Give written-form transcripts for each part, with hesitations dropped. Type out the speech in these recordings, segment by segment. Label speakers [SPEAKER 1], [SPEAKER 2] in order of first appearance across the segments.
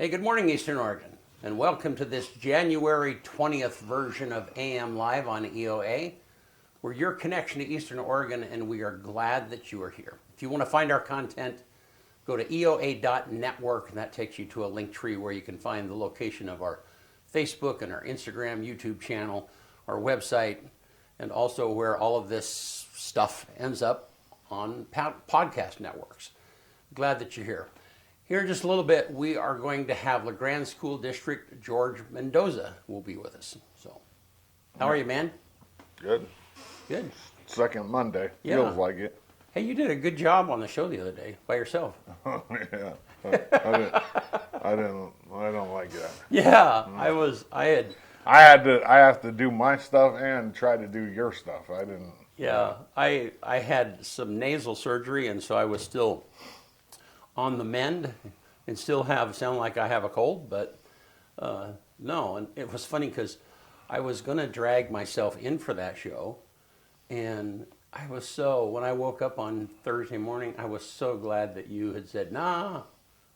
[SPEAKER 1] Hey, good morning, Eastern Oregon, and welcome to this January 20th version of AM Live on EOA. We're your connection to Eastern Oregon, and we are glad that you are here. If you want to find our content, go to EOA.network, and that takes you to a link tree where you can find the location of our Facebook and our Instagram, YouTube channel, our website, and also where all of this stuff ends up on podcast networks. Glad that you're here. Here in just a little bit, we are going to have LeGrand School District George Mendoza will be with us. So, how are you, man?
[SPEAKER 2] Good.
[SPEAKER 1] Good.
[SPEAKER 2] Second Monday.
[SPEAKER 1] Yeah.
[SPEAKER 2] Feels like it.
[SPEAKER 1] Hey, you did a good job on the show the other day by yourself.
[SPEAKER 2] Yeah. I don't like that.
[SPEAKER 1] Yeah,
[SPEAKER 2] I have to do my stuff and try to do your stuff. I didn't.
[SPEAKER 1] Yeah, I had some nasal surgery, and so I was still on the mend and still sound like I have a cold, but no. And it was funny because I was going to drag myself in for that show, and when I woke up on Thursday morning, I was so glad that you had said, nah,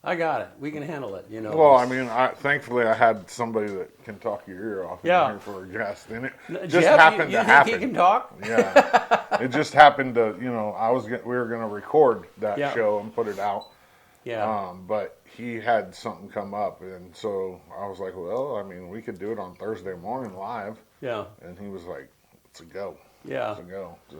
[SPEAKER 1] I got it. We can handle it, you know.
[SPEAKER 2] Well, I mean, thankfully I had somebody that can talk your ear off in here for a guest. And it just happened to happen.
[SPEAKER 1] You think he can talk?
[SPEAKER 2] Yeah. It just happened to, we were going to record that show and put it out.
[SPEAKER 1] Yeah.
[SPEAKER 2] But he had something come up, and so I was like, well, I mean, we could do it on Thursday morning live.
[SPEAKER 1] Yeah.
[SPEAKER 2] And he was like, it's a go.
[SPEAKER 1] Yeah.
[SPEAKER 2] It's a go. So.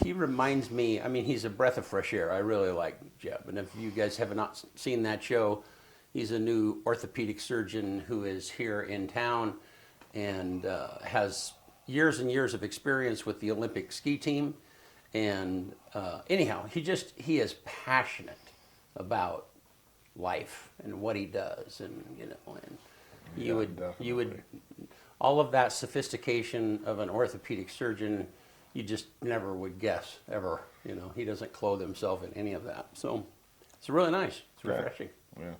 [SPEAKER 1] He reminds me, I mean, he's a breath of fresh air. I really like Jeb. And if you guys have not seen that show, he's a new orthopedic surgeon who is here in town and has years and years of experience with the Olympic ski team. And anyhow, he is passionate about life and what he does, and you would all of that sophistication of an orthopedic surgeon, you just never would guess ever. He doesn't clothe himself in any of that, so it's really nice. It's refreshing.
[SPEAKER 2] Yeah.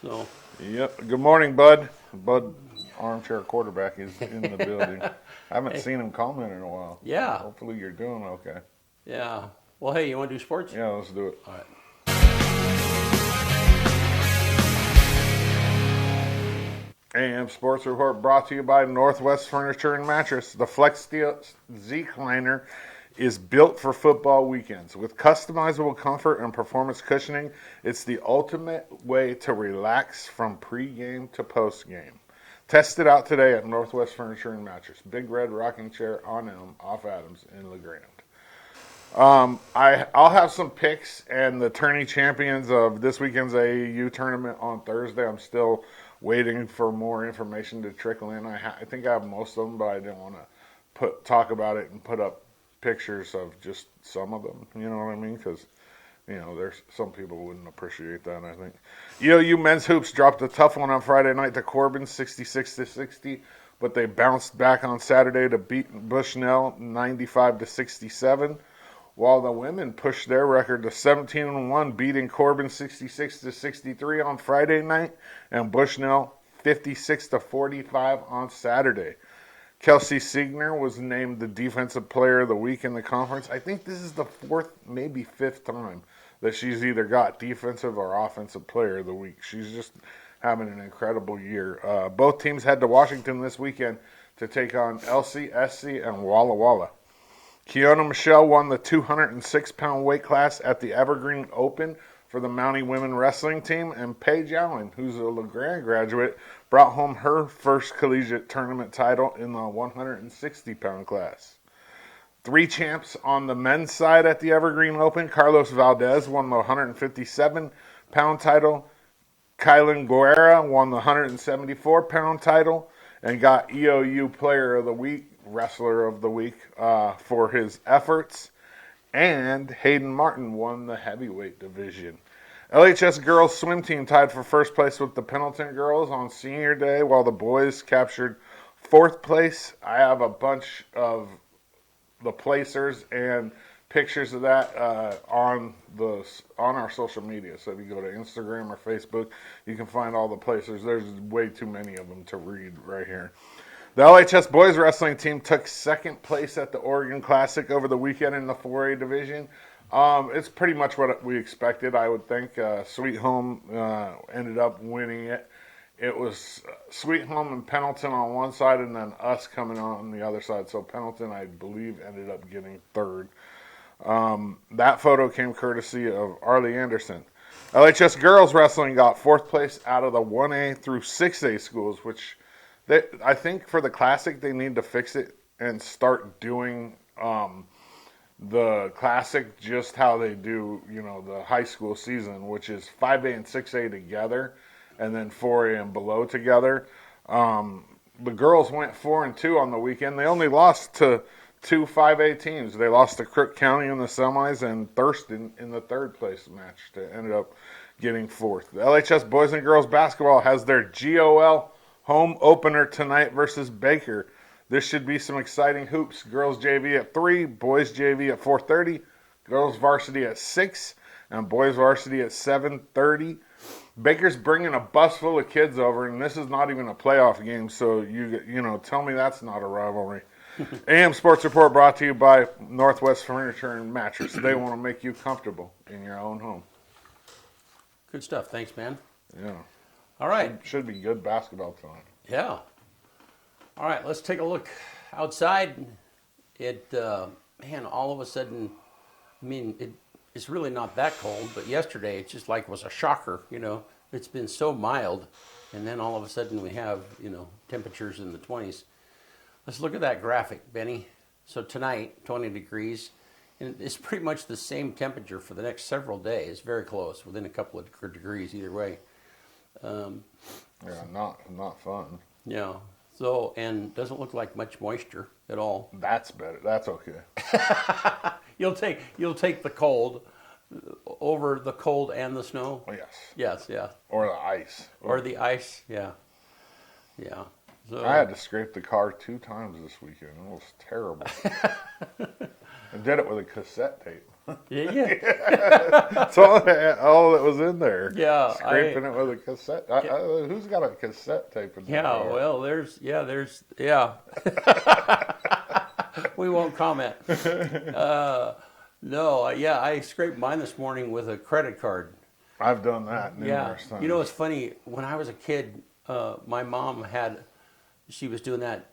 [SPEAKER 1] So.
[SPEAKER 2] Yep. Good morning, Bud. Bud, armchair quarterback, is in the building. I haven't seen him comment in a while.
[SPEAKER 1] Yeah.
[SPEAKER 2] Hopefully you're doing okay.
[SPEAKER 1] Yeah. Well, hey, you want to do sports?
[SPEAKER 2] Yeah, let's do it.
[SPEAKER 1] All right.
[SPEAKER 2] AM Sports Report brought to you by Northwest Furniture and Mattress. The Flex Steel Z-Cliner is built for football weekends. With customizable comfort and performance cushioning, it's the ultimate way to relax from pregame to postgame. Test it out today at Northwest Furniture and Mattress. Big Red Rocking Chair on Elm, off Adams in LeGrand. I'll have some picks and the tourney champions of this weekend's AAU tournament on Thursday. I'm still waiting for more information to trickle in. I think I have most of them, but I didn't want to talk about it and put up pictures of just some of them. You know what I mean? Because there's some people wouldn't appreciate that. I think EOU men's hoops dropped a tough one on Friday night to Corbin, 66-60, but they bounced back on Saturday to beat Bushnell, 95-67. While the women pushed their record to 17-1, beating Corbin 66-63 on Friday night, and Bushnell 56-45 on Saturday. Kelsey Siegner was named the Defensive Player of the Week in the conference. I think this is the fourth, maybe fifth time that she's either got Defensive or Offensive Player of the Week. She's just having an incredible year. Both teams head to Washington this weekend to take on LCSC and Walla Walla. Keona Michelle won the 206-pound weight class at the Evergreen Open for the Mountie women wrestling team, and Paige Allen, who's a LeGrand graduate, brought home her first collegiate tournament title in the 160-pound class. Three champs on the men's side at the Evergreen Open. Carlos Valdez won the 157-pound title. Kylan Guerra won the 174-pound title and got EOU Player of the Week, Wrestler of the Week, for his efforts. And Hayden Martin won the heavyweight division. LHS girls swim team tied for first place with the Pendleton girls on senior day, while the boys captured fourth place. I have a bunch of the placers and pictures of that on our social media. So if you go to Instagram or Facebook, you can find all the placers. There's way too many of them to read right here. The LHS boys wrestling team took second place at the Oregon Classic over the weekend in the 4A division. It's pretty much what we expected, I would think. Sweet Home ended up winning it. It was Sweet Home and Pendleton on one side, and then us coming on the other side. So Pendleton, I believe, ended up getting third. That photo came courtesy of Arlie Anderson. LHS girls wrestling got fourth place out of the 1A through 6A schools, which I think for the Classic they need to fix it and start doing the Classic just how they do, the high school season, which is 5A and 6A together, and then 4A and below together. The girls went 4-2 on the weekend. They only lost to two 5A teams. They lost to Crook County in the semis and Thurston in the third place match that ended up getting fourth. The LHS boys and girls basketball has their GOL home opener tonight versus Baker. This should be some exciting hoops. Girls JV at 3, boys JV at 4:30, girls varsity at 6, and boys varsity at 7:30. Baker's bringing a bus full of kids over, and this is not even a playoff game, so tell me that's not a rivalry. AM Sports Report brought to you by Northwest Furniture and Mattress. They want to make you comfortable in your own home.
[SPEAKER 1] Good stuff. Thanks, man.
[SPEAKER 2] Yeah.
[SPEAKER 1] All right.
[SPEAKER 2] Should be good basketball tonight.
[SPEAKER 1] Yeah. All right, let's take a look outside. All of a sudden, it's really not that cold, but yesterday it just was a shocker, It's been so mild, and then all of a sudden we have, temperatures in the 20s. Let's look at that graphic, Benny. So tonight, 20 degrees, and it's pretty much the same temperature for the next several days, very close, within a couple of degrees either way.
[SPEAKER 2] Not fun.
[SPEAKER 1] Yeah. So, and doesn't look like much moisture at all.
[SPEAKER 2] That's better. That's okay.
[SPEAKER 1] You'll take the cold over the cold and the snow.
[SPEAKER 2] Oh, yes.
[SPEAKER 1] Yes, yeah.
[SPEAKER 2] Or the ice.
[SPEAKER 1] Or the ice, yeah, yeah. So
[SPEAKER 2] I had to scrape the car 2 times this weekend. It was terrible. I did it with a cassette tape.
[SPEAKER 1] Yeah.
[SPEAKER 2] That's all that was in there.
[SPEAKER 1] Yeah,
[SPEAKER 2] Scraping it with a cassette. Who's got a cassette tape in there?
[SPEAKER 1] Yeah, well, there's. We won't comment. I scraped mine this morning with a credit card.
[SPEAKER 2] I've done that numerous times.
[SPEAKER 1] It's funny. When I was a kid, my mom she was doing that,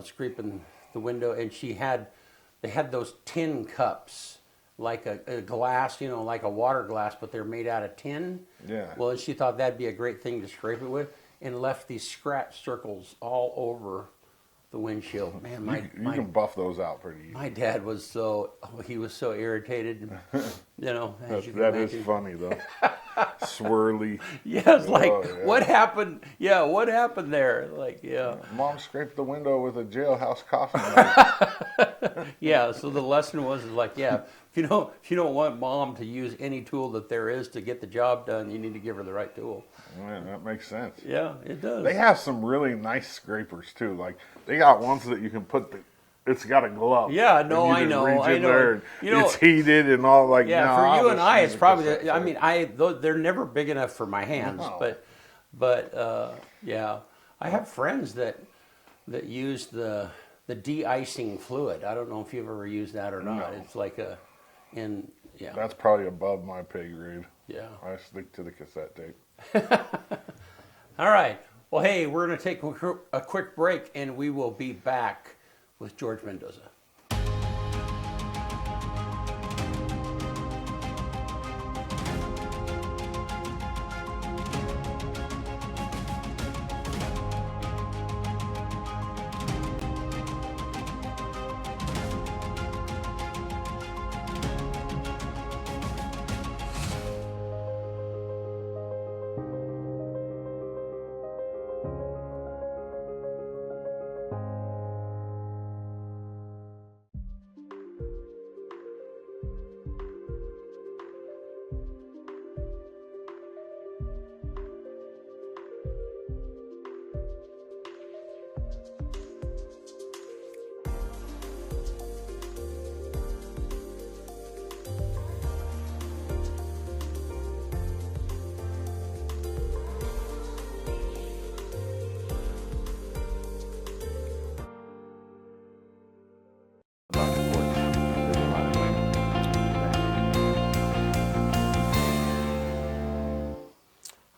[SPEAKER 1] scraping the window, and they had those tin cups. Like a glass, like a water glass, but they're made out of tin.
[SPEAKER 2] Yeah.
[SPEAKER 1] Well, and she thought that'd be a great thing to scrape it with, and left these scratch circles all over the windshield. Man,
[SPEAKER 2] you can buff those out pretty easy.
[SPEAKER 1] My dad was he was so irritated.
[SPEAKER 2] That is funny though. Swirly.
[SPEAKER 1] Yeah, it's what happened? Yeah, what happened there?
[SPEAKER 2] Mom scraped the window with a jailhouse coffee knife.
[SPEAKER 1] Yeah, so the lesson was if you don't want mom to use any tool that there is to get the job done, you need to give her the right tool.
[SPEAKER 2] Man, that makes sense.
[SPEAKER 1] Yeah, it does.
[SPEAKER 2] They have some really nice scrapers too. Like they got ones that you can it's got a glove.
[SPEAKER 1] Yeah, no, I know.
[SPEAKER 2] It's heated and all. For
[SPEAKER 1] you and I, it's probably. They're never big enough for my hands. No. But I have friends that use the de-icing fluid. I don't know if you've ever used that or not. No. It's
[SPEAKER 2] That's probably above my pay grade.
[SPEAKER 1] Yeah.
[SPEAKER 2] I stick to the cassette tape.
[SPEAKER 1] All right. Well, hey, we're going to take a quick break, and we will be back with George Mendoza.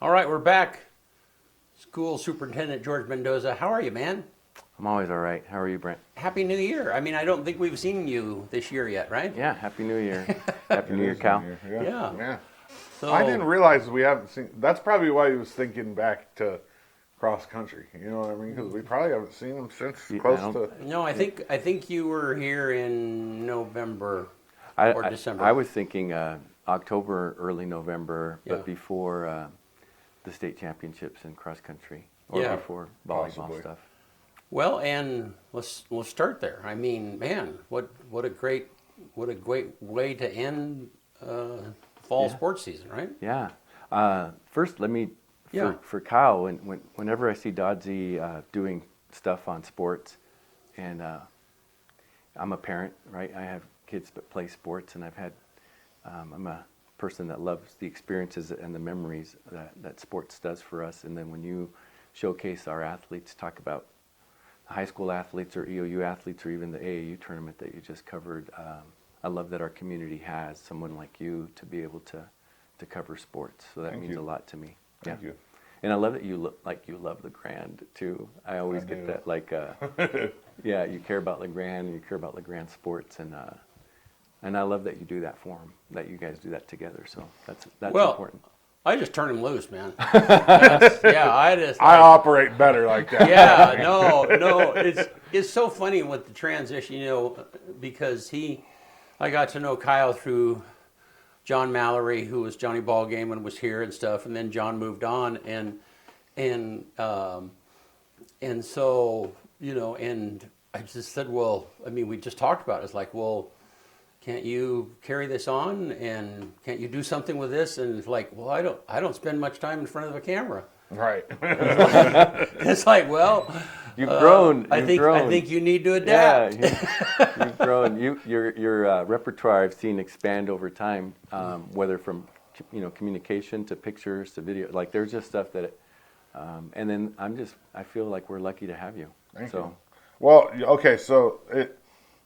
[SPEAKER 1] All right, we're back. School Superintendent George Mendoza. How are you, man?
[SPEAKER 3] I'm always all right. How are you, Brent?
[SPEAKER 1] Happy New Year. I mean, I don't think we've seen you this year yet, right?
[SPEAKER 3] Yeah, Happy New Year. Happy New
[SPEAKER 2] It
[SPEAKER 3] Year,
[SPEAKER 2] is
[SPEAKER 3] Cal.
[SPEAKER 2] New Year.
[SPEAKER 1] Yeah.
[SPEAKER 2] Yeah.
[SPEAKER 1] So,
[SPEAKER 2] I didn't realize we haven't seen. That's probably why he was thinking back to cross country. You know what I mean? Because we probably haven't seen him since
[SPEAKER 3] Yeah,
[SPEAKER 2] close
[SPEAKER 3] I
[SPEAKER 2] to.
[SPEAKER 1] No, I think you were here in November
[SPEAKER 3] I,
[SPEAKER 1] or
[SPEAKER 3] I,
[SPEAKER 1] December.
[SPEAKER 3] I was thinking October, early November,
[SPEAKER 1] Yeah.
[SPEAKER 3] but before the state championships in cross country, or
[SPEAKER 1] Yeah.
[SPEAKER 3] before volleyball
[SPEAKER 2] Possibly.
[SPEAKER 3] stuff.
[SPEAKER 1] Well, and we'll start there. I mean, man, what a great way to end fall
[SPEAKER 3] Yeah.
[SPEAKER 1] sports season, right?
[SPEAKER 3] Yeah. First, let me
[SPEAKER 1] Yeah.
[SPEAKER 3] for Kyle. Whenever I see Dodzy doing stuff on sports, and I'm a parent, right? I have kids that play sports, and I'm a person that loves the experiences and the memories that sports does for us. And then when you showcase our athletes, talk about high school athletes or EOU athletes or even the AAU tournament that you just covered, I love that our community has someone like you to be able to cover sports. So that
[SPEAKER 2] Thank
[SPEAKER 3] means
[SPEAKER 2] you.
[SPEAKER 3] a lot to me.
[SPEAKER 2] Thank you.
[SPEAKER 3] And I love that you look like you love LeGrand too. I always
[SPEAKER 2] I
[SPEAKER 3] get
[SPEAKER 2] do.
[SPEAKER 3] that yeah, you care about LeGrand and you care about LeGrand sports, and I love that you do that for him, that you guys do that together. So that's
[SPEAKER 1] Well,
[SPEAKER 3] important.
[SPEAKER 1] I just turn him loose, man. Yeah,
[SPEAKER 2] I operate better like that.
[SPEAKER 1] Yeah, no, it's so funny with the transition, because I got to know Kyle through John Mallory, who was Johnny Ballgame and was here and stuff, and then John moved on, and so and I just said, well, I mean, we just talked about it. It's like, well, can't you carry this on, and can't you do something with this? And it's like, well, I don't spend much time in front of a camera.
[SPEAKER 2] Right.
[SPEAKER 1] It's like, well,
[SPEAKER 3] You've grown.
[SPEAKER 1] I think you need to adapt.
[SPEAKER 3] Yeah, you've grown. Your repertoire I've seen expand over time, whether from communication to pictures to video. Like there's just stuff that, and then I feel like we're lucky to have you.
[SPEAKER 2] Thank
[SPEAKER 3] so,
[SPEAKER 2] you. Well, okay, so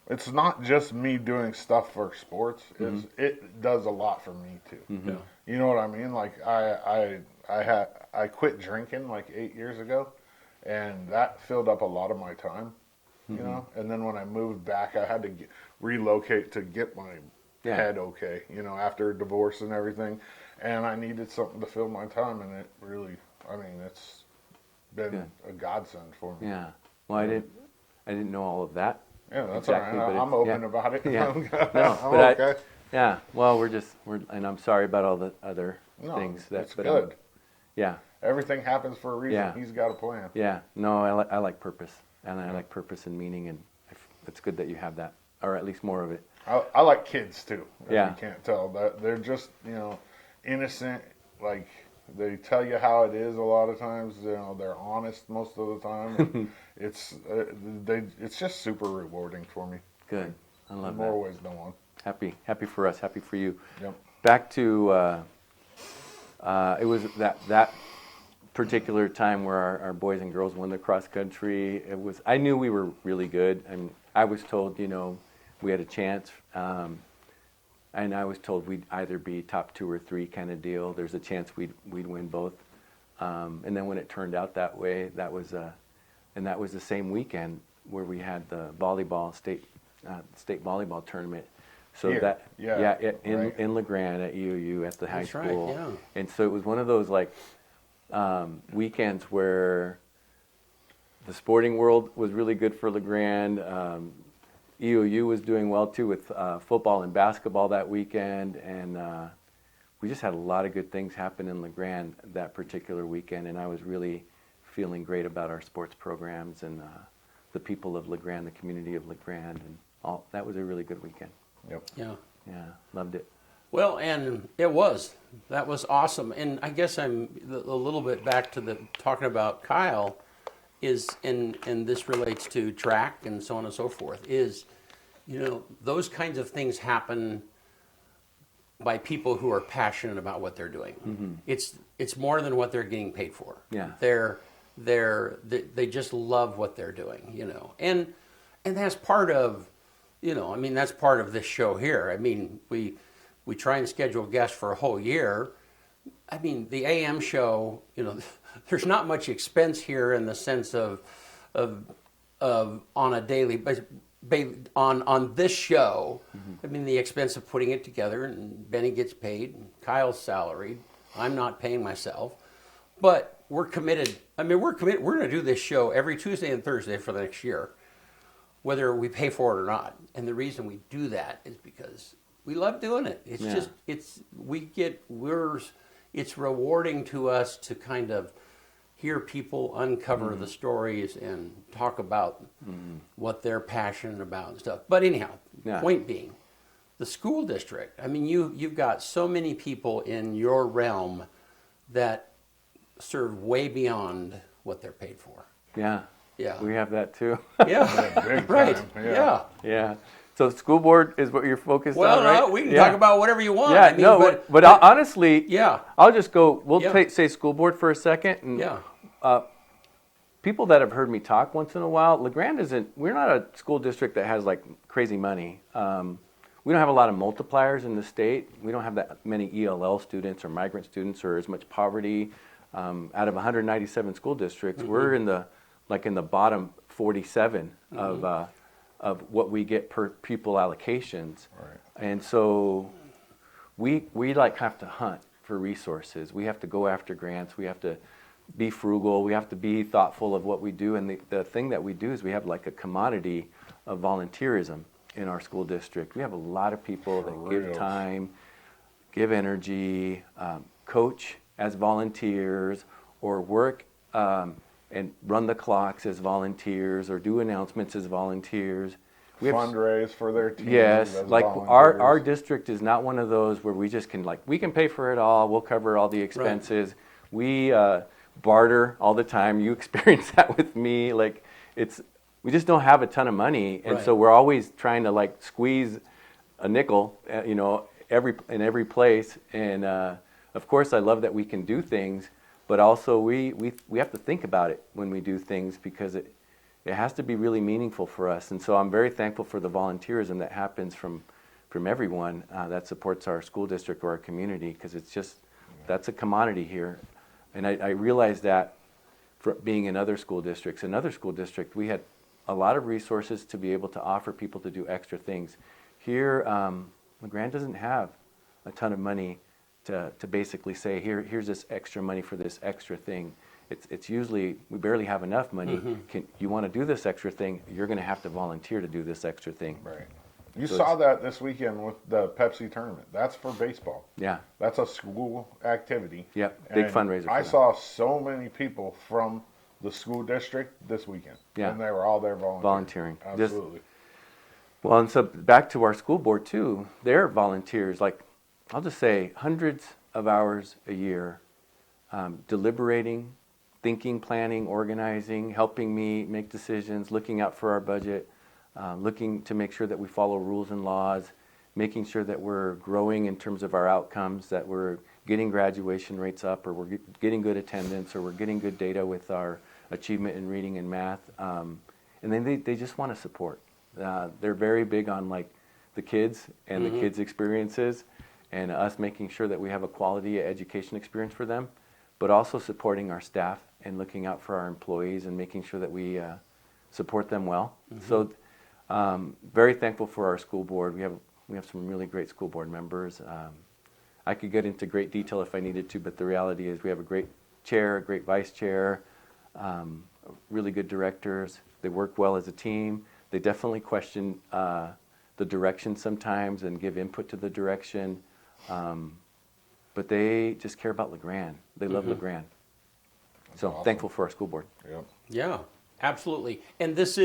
[SPEAKER 2] it's not just me doing stuff for sports. It does a lot for me too.
[SPEAKER 1] Yeah.
[SPEAKER 2] You know what I mean? Like I quit drinking like 8 years ago, and that filled up a lot of my time. You know, and then when I moved back, I had to relocate to get my head okay. After a divorce and everything, and I needed something to fill my time, and it really, I mean, it's been a godsend for me.
[SPEAKER 3] Yeah. Well, I didn't know all of that.
[SPEAKER 2] Yeah, that's
[SPEAKER 3] exactly,
[SPEAKER 2] all right.
[SPEAKER 3] but
[SPEAKER 2] I'm open about it.
[SPEAKER 3] Yeah.
[SPEAKER 2] I'm
[SPEAKER 3] but
[SPEAKER 2] okay.
[SPEAKER 3] yeah. Well, and I'm sorry about all the other things
[SPEAKER 2] it's
[SPEAKER 3] but
[SPEAKER 2] good.
[SPEAKER 3] Yeah.
[SPEAKER 2] Everything happens for a reason.
[SPEAKER 3] Yeah.
[SPEAKER 2] He's got a plan.
[SPEAKER 3] Yeah. No, I like purpose, and I like purpose and meaning, and it's good that you have that, or at least more of it.
[SPEAKER 2] I like kids too. If
[SPEAKER 3] Yeah.
[SPEAKER 2] you can't tell that they're just innocent. Like they tell you how it is a lot of times. They're honest most of the time. And it's just super rewarding for me.
[SPEAKER 3] Good. I love
[SPEAKER 2] More
[SPEAKER 3] that.
[SPEAKER 2] ways than one.
[SPEAKER 3] Happy for us. Happy for you.
[SPEAKER 2] Yep.
[SPEAKER 3] Back to it was that particular time where our boys and girls won the cross country. I knew we were really good, and I was told we had a chance, and I was told we'd either be top 2 or 3 kind of deal. There's a chance we'd win both, and then when it turned out that way, that was the same weekend where we had the volleyball state volleyball tournament. So
[SPEAKER 2] Here.
[SPEAKER 3] that
[SPEAKER 2] Right.
[SPEAKER 3] in LeGrand at EOU at the high
[SPEAKER 1] That's right,
[SPEAKER 3] school,
[SPEAKER 1] yeah.
[SPEAKER 3] and so it was one of those weekends where the sporting world was really good for LeGrand. EOU was doing well too with football and basketball that weekend, and we just had a lot of good things happen in LeGrand that particular weekend, and I was really feeling great about our sports programs and the people of LeGrand, the community of LeGrand, and all. That was a really good weekend.
[SPEAKER 2] Yep.
[SPEAKER 1] Yeah.
[SPEAKER 3] Yeah, loved it.
[SPEAKER 1] Well, and that was awesome. And I guess I'm a little bit back to talking about Kyle and this relates to track and so on and so forth, those kinds of things happen by people who are passionate about what they're doing. Mm-hmm. It's more than what they're getting paid for.
[SPEAKER 3] Yeah.
[SPEAKER 1] They just love what they're doing, and that's part of, that's part of this show here. I mean, we try and schedule guests for a whole year, I mean, the AM show, there's not much expense here in the sense of on a daily basis. On this show, I mean, the expense of putting it together, and Benny gets paid, and Kyle's salaried. I'm not paying myself, but we're committed. I mean, we're committed. We're going to do this show every Tuesday and Thursday for the next year, whether we pay for it or not. And the reason we do that is because we love doing it. It's
[SPEAKER 3] Yeah.
[SPEAKER 1] it's rewarding to us to kind of hear people uncover the stories and talk about what they're passionate about and stuff. But anyhow,
[SPEAKER 3] Yeah.
[SPEAKER 1] point being, the school district, I mean, you've got so many people in your realm that serve way beyond what they're paid for.
[SPEAKER 3] Yeah.
[SPEAKER 1] Yeah.
[SPEAKER 3] We have that too.
[SPEAKER 1] Yeah,
[SPEAKER 2] Big
[SPEAKER 1] right.
[SPEAKER 2] time,
[SPEAKER 1] Yeah.
[SPEAKER 3] Yeah. So school board is what you're focused
[SPEAKER 1] Well,
[SPEAKER 3] on, right?
[SPEAKER 1] no, we can
[SPEAKER 3] Yeah.
[SPEAKER 1] talk about whatever you want.
[SPEAKER 3] Yeah,
[SPEAKER 1] I mean,
[SPEAKER 3] no, but honestly,
[SPEAKER 1] yeah,
[SPEAKER 3] I'll just go, we'll
[SPEAKER 1] Yeah.
[SPEAKER 3] say school board for a second. And
[SPEAKER 1] yeah,
[SPEAKER 3] people that have heard me talk once in a while, LeGrand we're not a school district that has like crazy money. We don't have a lot of multipliers in the state. We don't have that many ELL students or migrant students or as much poverty. Out of 197 school districts, we're in the bottom 47 of what we get per pupil allocations.
[SPEAKER 2] Right.
[SPEAKER 3] And so we like have to hunt for resources. We have to go after grants. We have to be frugal. We have to be thoughtful of what we do. And the thing that we do is we have like a commodity of volunteerism in our school district. We have a lot of people that give
[SPEAKER 2] real.
[SPEAKER 3] time, give energy, coach as volunteers, or work and run the clocks as volunteers, or do announcements as volunteers. We have
[SPEAKER 2] Fundraise for their team.
[SPEAKER 3] Yes,
[SPEAKER 2] as
[SPEAKER 3] like our
[SPEAKER 2] volunteers.
[SPEAKER 3] district is not one of those where we just can we can pay for it all. We'll cover all the expenses. We barter all the time. You experience that with me. We just don't have a ton of money, and so
[SPEAKER 1] Right.
[SPEAKER 3] we're always trying to squeeze a nickel, in every place. And of course, I love that we can do things, but also we have to think about it when we do things because it has to be really meaningful for us. And so I'm very thankful for the volunteerism that happens from everyone that supports our school district or our community, because that's a commodity here. And I realized that for being in other school districts. In other school districts, we had a lot of resources to be able to offer people to do extra things. Here, LeGrand doesn't have a ton of money to basically say, here's this extra money for this extra thing. It's usually, we barely have enough money. You want to do this extra thing, you're going to have to volunteer to do this extra thing.
[SPEAKER 2] Right. You
[SPEAKER 3] So
[SPEAKER 2] saw that this weekend with the Pepsi tournament. That's for baseball.
[SPEAKER 3] Yeah,
[SPEAKER 2] That's a school activity.
[SPEAKER 3] Yep, big
[SPEAKER 2] And
[SPEAKER 3] fundraiser for
[SPEAKER 2] I
[SPEAKER 3] them.
[SPEAKER 2] saw so many people from the school district this weekend.
[SPEAKER 3] Yeah.
[SPEAKER 2] And they were all there volunteering.
[SPEAKER 3] Just-
[SPEAKER 2] Absolutely.
[SPEAKER 3] well, and so back to our school board too, they're volunteers, I'll just say hundreds of hours a year, deliberating, thinking, planning, organizing, helping me make decisions, looking out for our budget, looking to make sure that we follow rules and laws, making sure that we're growing in terms of our outcomes, that we're getting graduation rates up, or we're getting good attendance, or we're getting good data with our achievement in reading and math. And then they just want to support. They're very big on the kids and the kids' experiences, and us making sure that we have a quality education experience for them, but also supporting our staff and looking out for our employees and making sure that we support them well. So very thankful for our school board. We have some really great school board members. I could get into great detail if I needed to, but the reality is we have a great chair, a great vice chair, really good directors. They work well as a team. They definitely question the direction sometimes and give input to the direction. But they just care about LeGrand. They love LeGrand. So
[SPEAKER 2] awesome.
[SPEAKER 3] thankful for our school board.
[SPEAKER 2] Yep.
[SPEAKER 1] yeah, absolutely. And this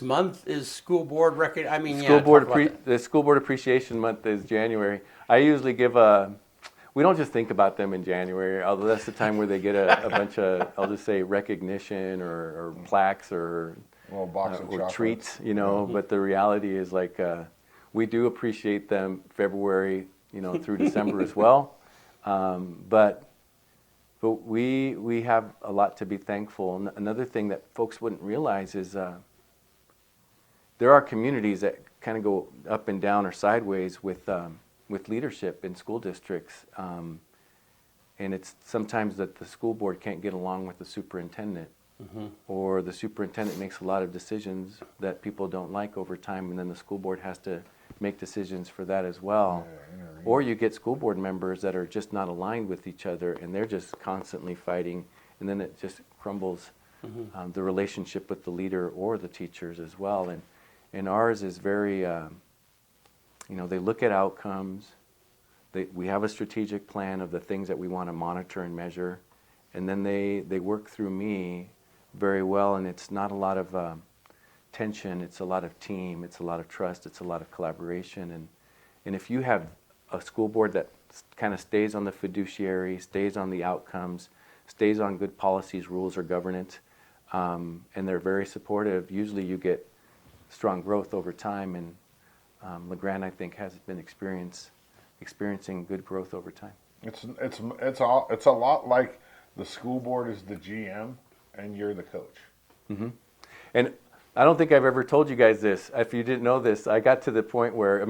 [SPEAKER 1] month is school board record. I mean,
[SPEAKER 3] School
[SPEAKER 1] yeah,
[SPEAKER 3] board
[SPEAKER 1] talk about that.
[SPEAKER 3] the School Board Appreciation Month is January. I usually give we don't just think about them in January, although that's the time where they get a bunch of, I'll just say, recognition or plaques or
[SPEAKER 2] Little box of
[SPEAKER 3] or
[SPEAKER 2] chocolates.
[SPEAKER 3] treats, But the reality is we do appreciate them February, through December as well. But we have a lot to be thankful. And another thing that folks wouldn't realize is there are communities that kind of go up and down or sideways with with leadership in school districts, and it's sometimes that the school board can't get along with the superintendent, or the superintendent makes a lot of decisions that people don't like over time, and then the school board has to make decisions for that as well. Or you get school board members that are just not aligned with each other, and they're just constantly fighting, and then it just crumbles the relationship with the leader or the teachers as well. And ours is very, they look at outcomes. We have a strategic plan of the things that we want to monitor and measure, and then they work through me very well, and it's not a lot of tension, it's a lot of team, it's a lot of trust, it's a lot of collaboration. And if you have a school board that kind of stays on the fiduciary, stays on the outcomes, stays on good policies, rules, or governance, and they're very supportive, usually you get strong growth over time. And LeGrand, I think, has been experiencing good growth over time.
[SPEAKER 2] It's a lot like the school board is the GM and you're the coach.
[SPEAKER 3] Mm-hmm. And I don't think I've ever told you guys this. If you didn't know this, I got to the point where,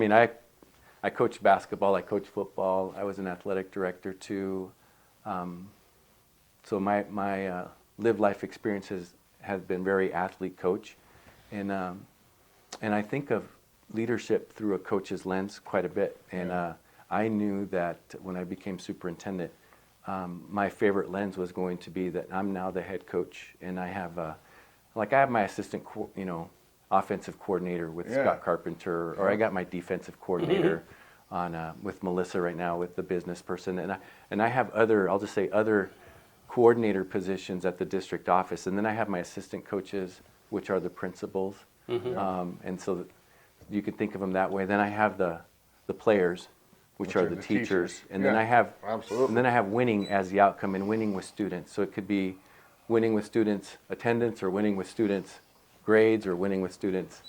[SPEAKER 3] I coached basketball, I coached football, I was an athletic director too. So my live life experiences has been very athlete coach, and I think of leadership through a coach's lens quite a bit. And I knew that when I became superintendent, my favorite lens was going to be that I'm now the head coach, and I have my assistant, offensive coordinator with Scott Carpenter, or I got my defensive coordinator on with Melissa right now with the business person, and I have other coordinator positions at the district office, and then I have my assistant coaches, which are the principals, and so you can think of them that way. Then I have the players, which are the teachers, and then I have winning as the outcome, and winning with students. So it could be winning with students attendance, or winning with students grades, or winning with students.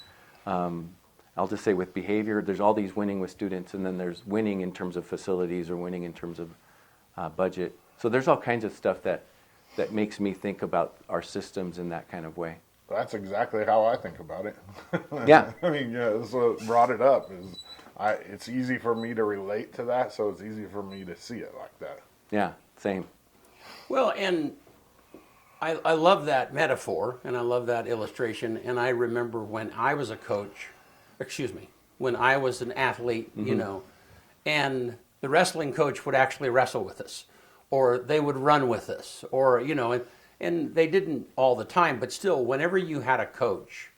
[SPEAKER 3] I'll just say with behavior, there's all these winning with students, and then there's winning in terms of facilities, or winning in terms of budget. So there's all kinds of stuff that makes me think about our systems in that kind of way.
[SPEAKER 2] That's exactly how I think about it.
[SPEAKER 3] Yeah.
[SPEAKER 2] That's what brought it up. It's easy for me to relate to that, so it's easy for me to see it like that.
[SPEAKER 3] Yeah, same.
[SPEAKER 1] Well, and I love that metaphor, and I love that illustration. And I remember when I was when I was an athlete, and the wrestling coach would actually wrestle with us, or they would run with us, or, and they didn't all the time, but still, whenever you had a coach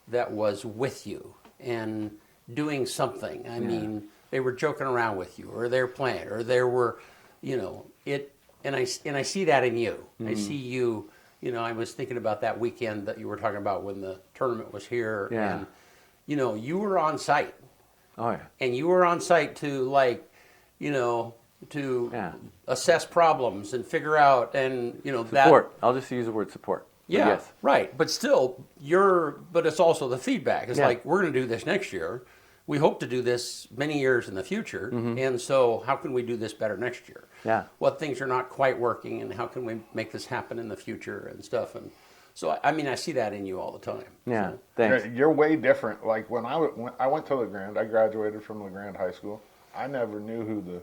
[SPEAKER 1] that was with you and doing something, I mean, they were joking around with you, or they're playing, or there were, and I see that in you. I see you, I was thinking about that weekend that you were talking about when the tournament was here, and, you were on site.
[SPEAKER 3] Oh, yeah.
[SPEAKER 1] And you were on site to, assess problems and figure out, and,
[SPEAKER 3] support. I'll just use the word support.
[SPEAKER 1] Yeah,
[SPEAKER 3] yes.
[SPEAKER 1] right. But still, but it's also the feedback. It's like, we're going to do this next year. We hope to do this many years in the future. And so how can we do this better next year?
[SPEAKER 3] Yeah.
[SPEAKER 1] What things are not quite working, and how can we make this happen in the future and stuff. And so, I see that in you all the time.
[SPEAKER 3] Yeah,
[SPEAKER 1] so.
[SPEAKER 3] thanks.
[SPEAKER 2] You're way different. Like when I went to LeGrand, I graduated from LeGrand High School. I never knew who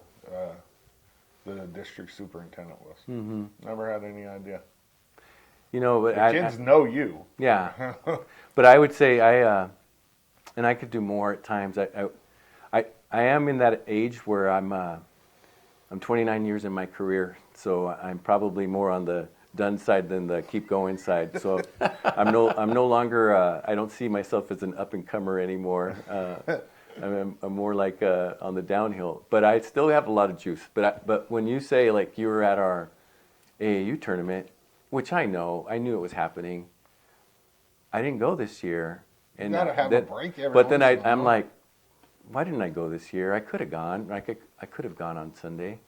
[SPEAKER 2] the district superintendent was. Never had any idea.
[SPEAKER 3] But
[SPEAKER 2] the kids know you.
[SPEAKER 3] Yeah, but I would say and I could do more at times. I am in that age where I'm 29 years in my career, so I'm probably more on the done side than the keep going side. So I'm no longer. I don't see myself as an up and comer anymore. I'm more like on the downhill, but I still have a lot of juice. But when you say like you were at our AAU tournament, which I knew it was happening. I didn't go this year.
[SPEAKER 2] And you gotta have a break every
[SPEAKER 3] But then
[SPEAKER 2] once in a while.
[SPEAKER 3] I'm like, why didn't I go this year? I could have gone. I could have gone on Sunday.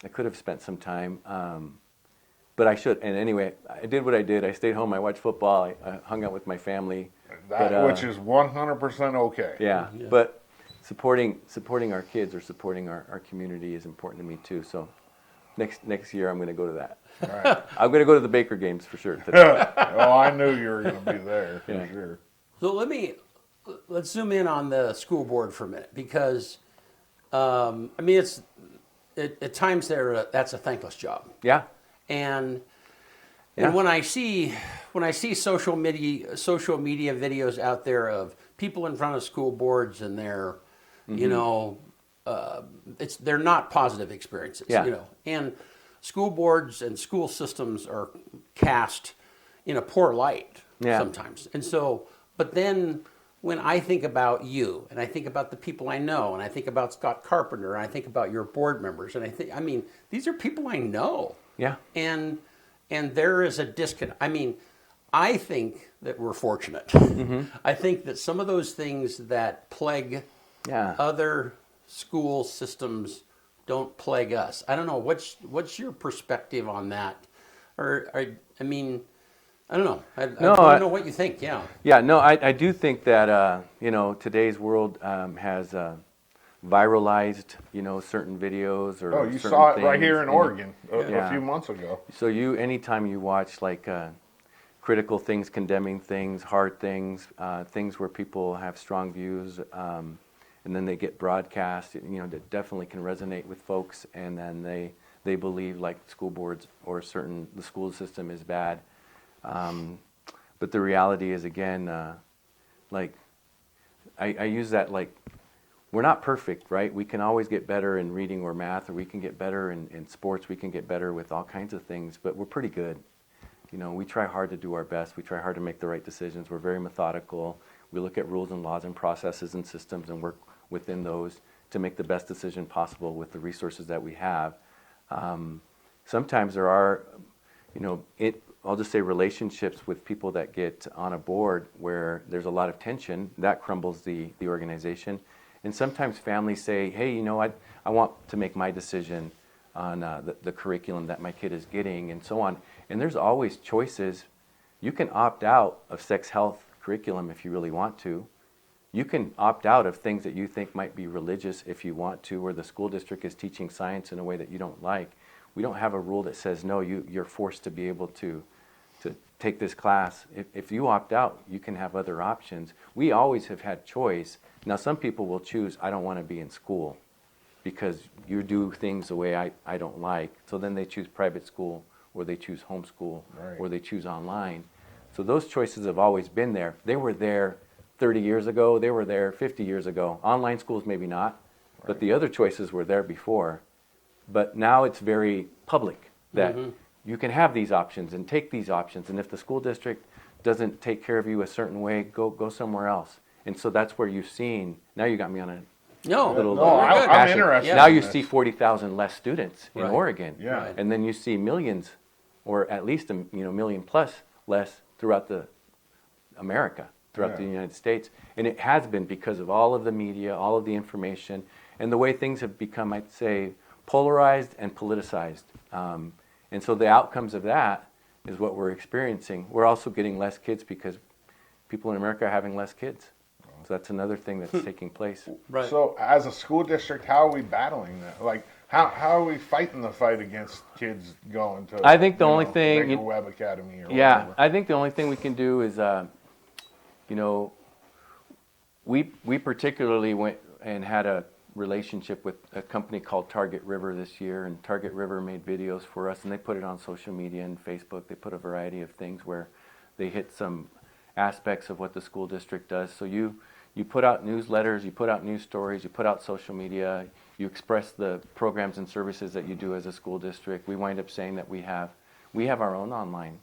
[SPEAKER 3] I could have spent some time. But I should. And anyway, I did what I did. I stayed home. I watched football. I hung out with my family.
[SPEAKER 2] Which is 100% okay.
[SPEAKER 3] Yeah. But supporting our kids or supporting our community is important to me too. So next year I'm going to go to that.
[SPEAKER 2] All right.
[SPEAKER 3] I'm going to go to the Baker games for sure.
[SPEAKER 2] I knew you were going to be there for sure.
[SPEAKER 1] So let's zoom in on the school board for a minute, because I mean, at times that's a thankless job.
[SPEAKER 3] Yeah.
[SPEAKER 1] And
[SPEAKER 3] Yeah.
[SPEAKER 1] and when I see social media videos out there of people in front of school boards and they're, you know, they're not positive experiences.
[SPEAKER 3] Yeah.
[SPEAKER 1] You know, and school boards and school systems are cast in a poor light sometimes. And so, but then when I think about you and I think about the people I know and I think about Scott Carpenter and I think about your board members and I mean, these are people I know.
[SPEAKER 3] Yeah.
[SPEAKER 1] And there is a disconnect. I mean, I think that we're fortunate. I think that some of those things that plague other school systems don't plague us. I don't know. What's your perspective on that? I mean, I don't know. I don't know what you think. Yeah.
[SPEAKER 3] Yeah. No, I do think that you know, today's world has viralized, you know, certain videos or
[SPEAKER 2] you
[SPEAKER 3] certain
[SPEAKER 2] saw it
[SPEAKER 3] things.
[SPEAKER 2] right here in
[SPEAKER 3] And
[SPEAKER 2] Oregon a
[SPEAKER 3] Yeah.
[SPEAKER 2] few months ago.
[SPEAKER 3] So anytime you watch like critical things, condemning things, hard things, things where people have strong views, and then they get broadcast, you know, that definitely can resonate with folks, and then they believe like school boards or the school system is bad. But the reality is, again, like I use that, like, we're not perfect, right? We can always get better in reading or math, or we can get better in sports, we can get better with all kinds of things, but we're pretty good. You know, we try hard to do our best. We try hard to make the right decisions. We're very methodical. We look at rules and laws and processes and systems and work within those to make the best decision possible with the resources that we have. Sometimes there are, you know, I'll just say relationships with people that get on a board where there's a lot of tension, that crumbles the organization. And sometimes families say, hey, you know, I want to make my decision on the curriculum that my kid is getting and so on. And there's always choices. You can opt out of sex health curriculum if you really want to. You can opt out of things that you think might be religious if you want to, or the school district is teaching science in a way that you don't like. We don't have a rule that says, no, you're forced to be able to take this class. If you opt out, you can have other options. We always have had choice. Now, some people will choose, I don't want to be in school because you do things the way I don't like. So then they choose private school, or they choose homeschool, or they choose online. So those choices have always been there. They were there 30 years ago. They were there 50 years ago. Online schools, maybe not, but the other choices were there before. But now it's very public that you can have these options and take these options. And if the school district doesn't take care of you a certain way, go somewhere else. And so that's where you've seen, now you got me on a little
[SPEAKER 2] I'm
[SPEAKER 3] passion.
[SPEAKER 2] interested.
[SPEAKER 3] Now
[SPEAKER 2] in
[SPEAKER 3] you
[SPEAKER 2] this.
[SPEAKER 3] see 40,000 less students in Oregon.
[SPEAKER 2] Yeah. Right.
[SPEAKER 3] And then you see millions, or at least a million plus less throughout the America, throughout the United States. And it has been because of all of the media, all of the information, and the way things have become, I'd say, polarized and politicized. And so the outcomes of that is what we're experiencing. We're also getting less kids because people in America are having less kids. So that's another thing that's taking place.
[SPEAKER 1] Right.
[SPEAKER 2] So as a school district, how are we battling that? Like, how are we fighting the fight against kids going to,
[SPEAKER 3] I think the only thing,
[SPEAKER 2] Baker Webb Academy or
[SPEAKER 3] yeah,
[SPEAKER 2] whatever?
[SPEAKER 3] I think the only thing we can do is, you know, we particularly went and had a relationship with a company called Target River this year, and Target River made videos for us, and they put it on social media and Facebook. They put a variety of things where they hit some aspects of what the school district does. So you put out newsletters, you put out news stories, you put out social media, you express the programs and services that you do as a school district. We wind up saying that we have our own online.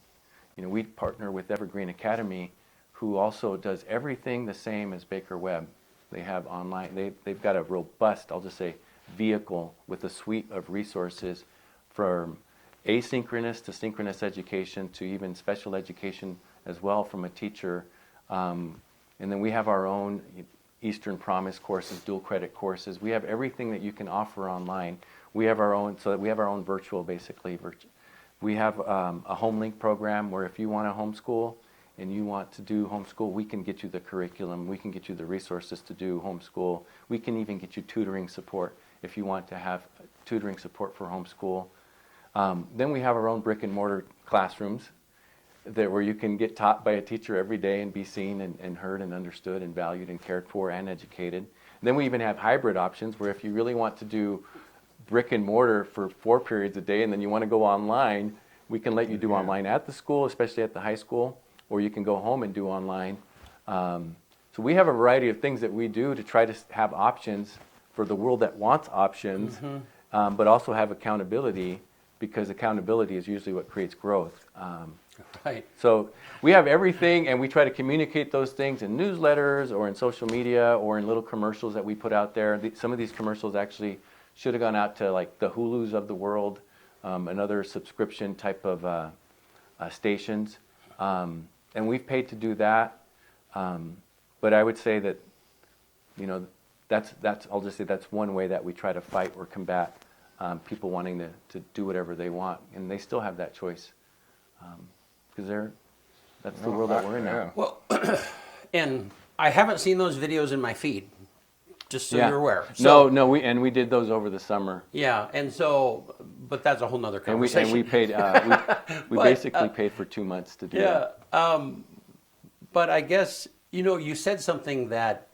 [SPEAKER 3] You know, we partner with Evergreen Academy, who also does everything the same as Baker Webb. They have online, they've got a robust, I'll just say, vehicle with a suite of resources from asynchronous to synchronous education to even special education as well from a teacher. And then we have our own Eastern Promise courses, dual credit courses. We have everything that you can offer online. We have our own, so that we have our own virtual, basically. We have a home link program where if you want to homeschool and you want to do homeschool, we can get you the curriculum, we can get you the resources to do homeschool. We can even get you tutoring support if you want to have tutoring support for homeschool. Then we have our own brick and mortar classrooms where you can get taught by a teacher every day and be seen and heard and understood and valued and cared for and educated. Then we even have hybrid options where if you really want to do brick and mortar for 4 periods a day and then you want to go online, we can let you do online at the school, especially at the high school, or you can go home and do online. So we have a variety of things that we do to try to have options for the world that wants options, but also have accountability, because accountability is usually what creates growth.
[SPEAKER 1] Right.
[SPEAKER 3] So we have everything, and we try to communicate those things in newsletters or in social media or in little commercials that we put out there. Some of these commercials actually should have gone out to like the Hulus of the world, and other subscription type of stations. And we've paid to do that. But I would say that, you know, that's I'll just say that's one way that we try to fight or combat people wanting to do whatever they want, and they still have that choice, because that's the world that we're in now.
[SPEAKER 1] Well, and I haven't seen those videos in my feed, just so you're aware. So,
[SPEAKER 3] No, we did those over the summer.
[SPEAKER 1] Yeah, and so, but that's a whole nother
[SPEAKER 3] And we
[SPEAKER 1] conversation.
[SPEAKER 3] paid. We basically paid for 2 months to do that.
[SPEAKER 1] But I guess, you know, you said something that,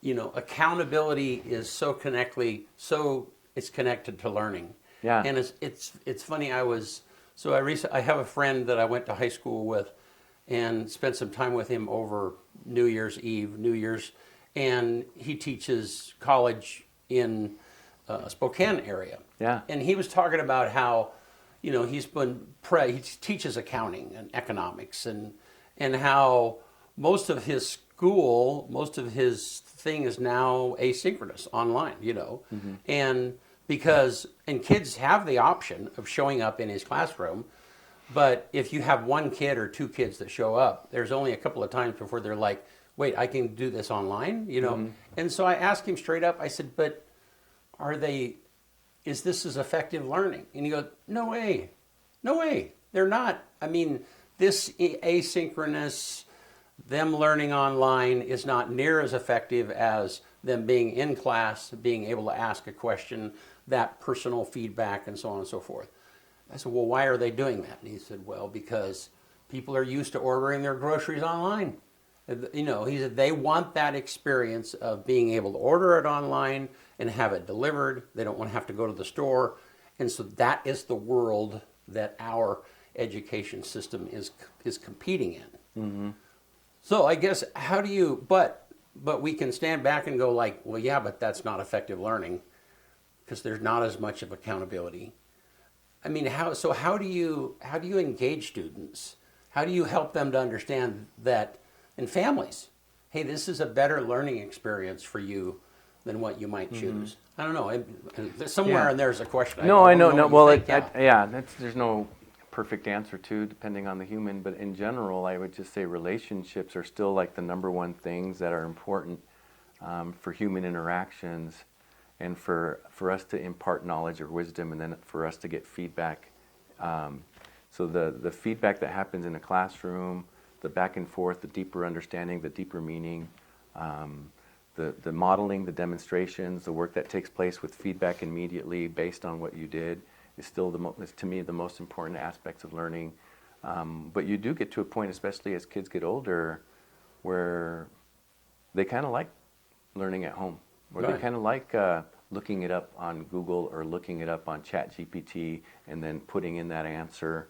[SPEAKER 1] you know, accountability is so it's connected to learning.
[SPEAKER 3] Yeah.
[SPEAKER 1] And it's funny. I have a friend that I went to high school with, and spent some time with him over New Year's Eve, and he teaches college in Spokane area.
[SPEAKER 3] Yeah.
[SPEAKER 1] And he was talking about how, you know, he teaches accounting and economics, and how most of his thing is now asynchronous online, you know. And kids have the option of showing up in his classroom, but if you have 1 kid or 2 kids that show up, there's only a couple of times before they're like, wait, I can do this online, you know? And so I asked him straight up, I said, but is this as effective learning? And he goes, no way, they're not. I mean, this asynchronous, them learning online is not near as effective as them being in class, being able to ask a question, that personal feedback, and so on and so forth. I said, well, why are they doing that? And he said, well, because people are used to ordering their groceries online. You know, he said they want that experience of being able to order it online and have it delivered. They don't want to have to go to the store. And so that is the world that our education system is competing in. So I guess but we can stand back and go like, well, yeah, but that's not effective learning, because there's not as much of accountability. I mean, how do you engage students? How do you help them to understand that, and families, hey, this is a better learning experience for you than what you might choose? I don't know. Somewhere in there's a question.
[SPEAKER 3] No, I know.
[SPEAKER 1] what
[SPEAKER 3] No,
[SPEAKER 1] you
[SPEAKER 3] well,
[SPEAKER 1] think.
[SPEAKER 3] there's no perfect answer to, depending on the human. But in general, I would just say relationships are still like the number one things that are important for human interactions, and for us to impart knowledge or wisdom, and then for us to get feedback. So the feedback that happens in a classroom, the back and forth, the deeper understanding, the deeper meaning, the modeling, the demonstrations, the work that takes place with feedback immediately based on what you did is still, to me, the most important aspects of learning. But you do get to a point, especially as kids get older, where they kind of like learning at home, where they kind of like looking it up on Google or looking it up on ChatGPT and then putting in that answer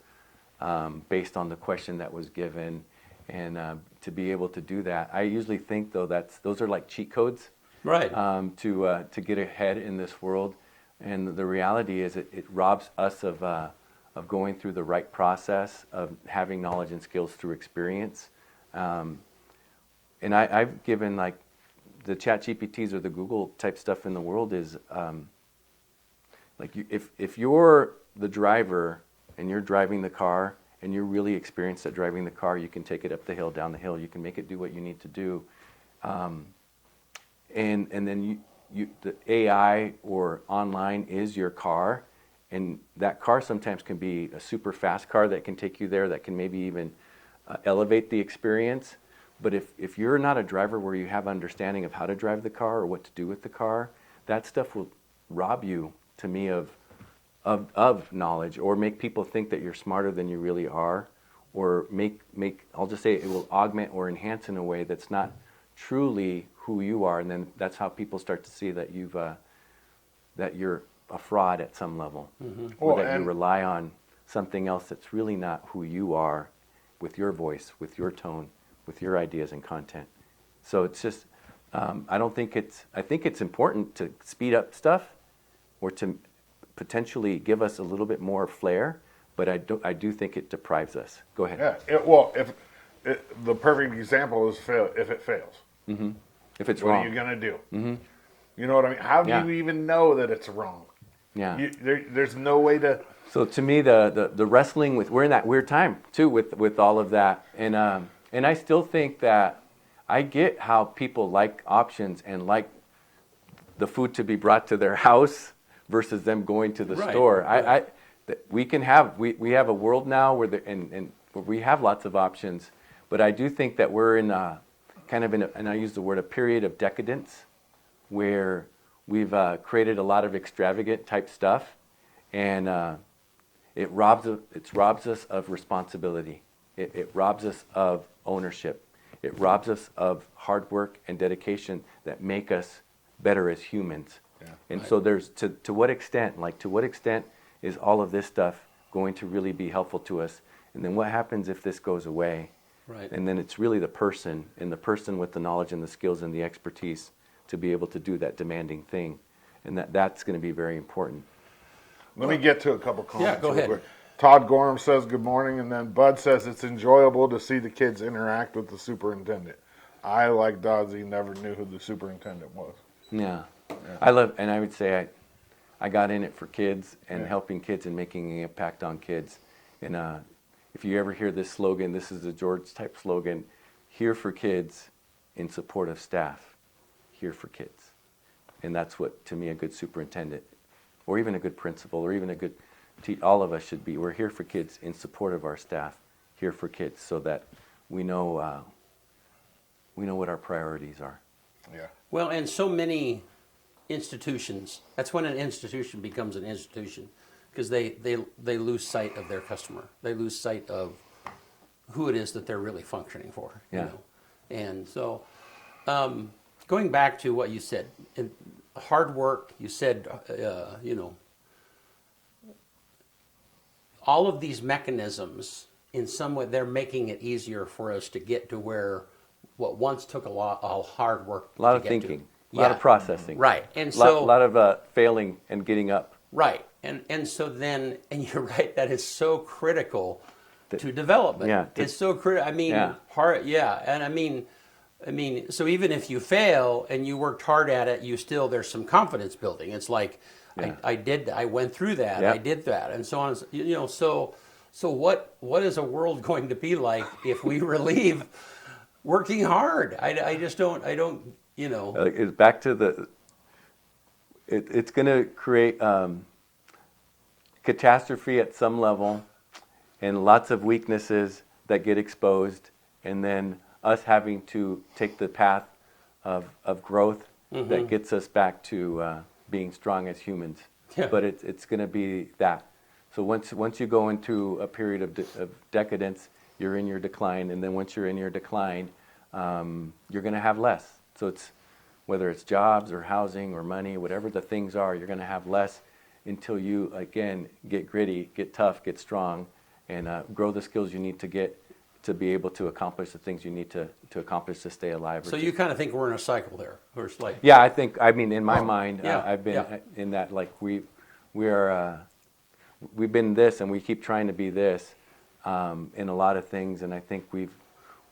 [SPEAKER 3] based on the question that was given. And to be able to do that, I usually think, though, those are like cheat codes,
[SPEAKER 1] Right.
[SPEAKER 3] to get ahead in this world. And the reality is, it robs us of going through the right process of having knowledge and skills through experience. And I've given, like, the ChatGPTs or the Google type stuff in the world is like, if you're the driver and you're driving the car and you're really experienced at driving the car, you can take it up the hill, down the hill, you can make it do what you need to do. And then the AI or online is your car, and that car sometimes can be a super fast car that can take you there, that can maybe even elevate the experience. But if you're not a driver where you have understanding of how to drive the car or what to do with the car, that stuff will rob you, to me, of knowledge, or make people think that you're smarter than you really are, or I'll just say it will augment or enhance in a way that's not truly who you are, and then that's how people start to see that that you're a fraud at some level, or
[SPEAKER 2] Well,
[SPEAKER 3] that you
[SPEAKER 2] and-
[SPEAKER 3] rely on something else that's really not who you are, with your voice, with your tone, with your ideas and content. So it's just, I think it's important to speed up stuff, or to potentially give us a little bit more flair, but I do think it deprives us. Go ahead.
[SPEAKER 2] Yeah. The perfect example is if it fails,
[SPEAKER 3] If it's
[SPEAKER 2] what
[SPEAKER 3] wrong.
[SPEAKER 2] are you gonna do? You know what I mean? How do
[SPEAKER 3] Yeah.
[SPEAKER 2] you even know that it's wrong?
[SPEAKER 3] Yeah.
[SPEAKER 2] There's no way to.
[SPEAKER 3] So to me, the wrestling with, we're in that weird time too with all of that, and I still think that I get how people like options and like the food to be brought to their house versus them going to the
[SPEAKER 1] Right,
[SPEAKER 3] store.
[SPEAKER 1] right.
[SPEAKER 3] We have a world now where where we have lots of options, but I do think that we're in and I use the word, a period of decadence, where we've created a lot of extravagant type stuff, and it robs us of responsibility. It robs us of ownership. It robs us of hard work and dedication that make us better as humans.
[SPEAKER 2] Yeah.
[SPEAKER 3] And so there's to what extent is all of this stuff going to really be helpful to us? And then what happens if this goes away?
[SPEAKER 1] Right.
[SPEAKER 3] And then it's really the person, and the person with the knowledge and the skills and the expertise to be able to do that demanding thing. And that's going to be very important.
[SPEAKER 2] Let me get to a couple comments.
[SPEAKER 1] go
[SPEAKER 2] real
[SPEAKER 1] ahead.
[SPEAKER 2] quick. Todd Gorham says good morning, and then Bud says it's enjoyable to see the kids interact with the superintendent. I, like Dodzy, never knew who the superintendent was.
[SPEAKER 3] Yeah. I would say I got in it for kids and helping kids and making an impact on kids. And if you ever hear this slogan, this is a George type slogan: here for kids, in support of staff, here for kids. And that's what, to me, a good superintendent, or even a good principal, or even a good all of us should be. We're here for kids, in support of our staff, here for kids, so that we know what our priorities are.
[SPEAKER 2] Yeah.
[SPEAKER 1] Well, and so many institutions, that's when an institution becomes an institution, because they lose sight of their customer. They lose sight of who it is that they're really functioning for.
[SPEAKER 3] Yeah.
[SPEAKER 1] You know? And so, going back to what you said, hard work, you said, all of these mechanisms, in some way, they're making it easier for us to get to where what once took a lot of hard work.
[SPEAKER 3] A lot of
[SPEAKER 1] to get
[SPEAKER 3] thinking,
[SPEAKER 1] to.
[SPEAKER 3] a lot of processing.
[SPEAKER 1] Right. And
[SPEAKER 3] A
[SPEAKER 1] so
[SPEAKER 3] lot of failing and getting up.
[SPEAKER 1] right. And so then, and you're right, that is so critical to development.
[SPEAKER 3] Yeah,
[SPEAKER 1] It's so critical. I mean,
[SPEAKER 3] Yeah.
[SPEAKER 1] And I mean, so even if you fail and you worked hard at it, there's some confidence building. It's like,
[SPEAKER 3] Yeah.
[SPEAKER 1] I went through that,
[SPEAKER 3] Yeah.
[SPEAKER 1] I did that, and so on. So what is a world going to be like if we relieve working hard? I just don't,
[SPEAKER 3] It's back to it's going to create catastrophe at some level, and lots of weaknesses that get exposed, and then us having to take the path of growth that gets us back to being strong as humans.
[SPEAKER 1] Yeah.
[SPEAKER 3] But it's going to be that. So once you go into a period of decadence, you're in your decline, and then once you're in your decline, you're going to have less. So it's whether it's jobs or housing or money, whatever the things are, you're going to have less until you again get gritty, get tough, get strong, and grow the skills you need to get to be able to accomplish the things you need to accomplish to stay alive.
[SPEAKER 1] so you kind of think we're in a cycle there, where it's like,
[SPEAKER 3] Yeah, I mean, in my mind,
[SPEAKER 1] yeah,
[SPEAKER 3] I've been
[SPEAKER 1] yeah.
[SPEAKER 3] in that, like, we've been this, and we keep trying to be this in a lot of things, and I think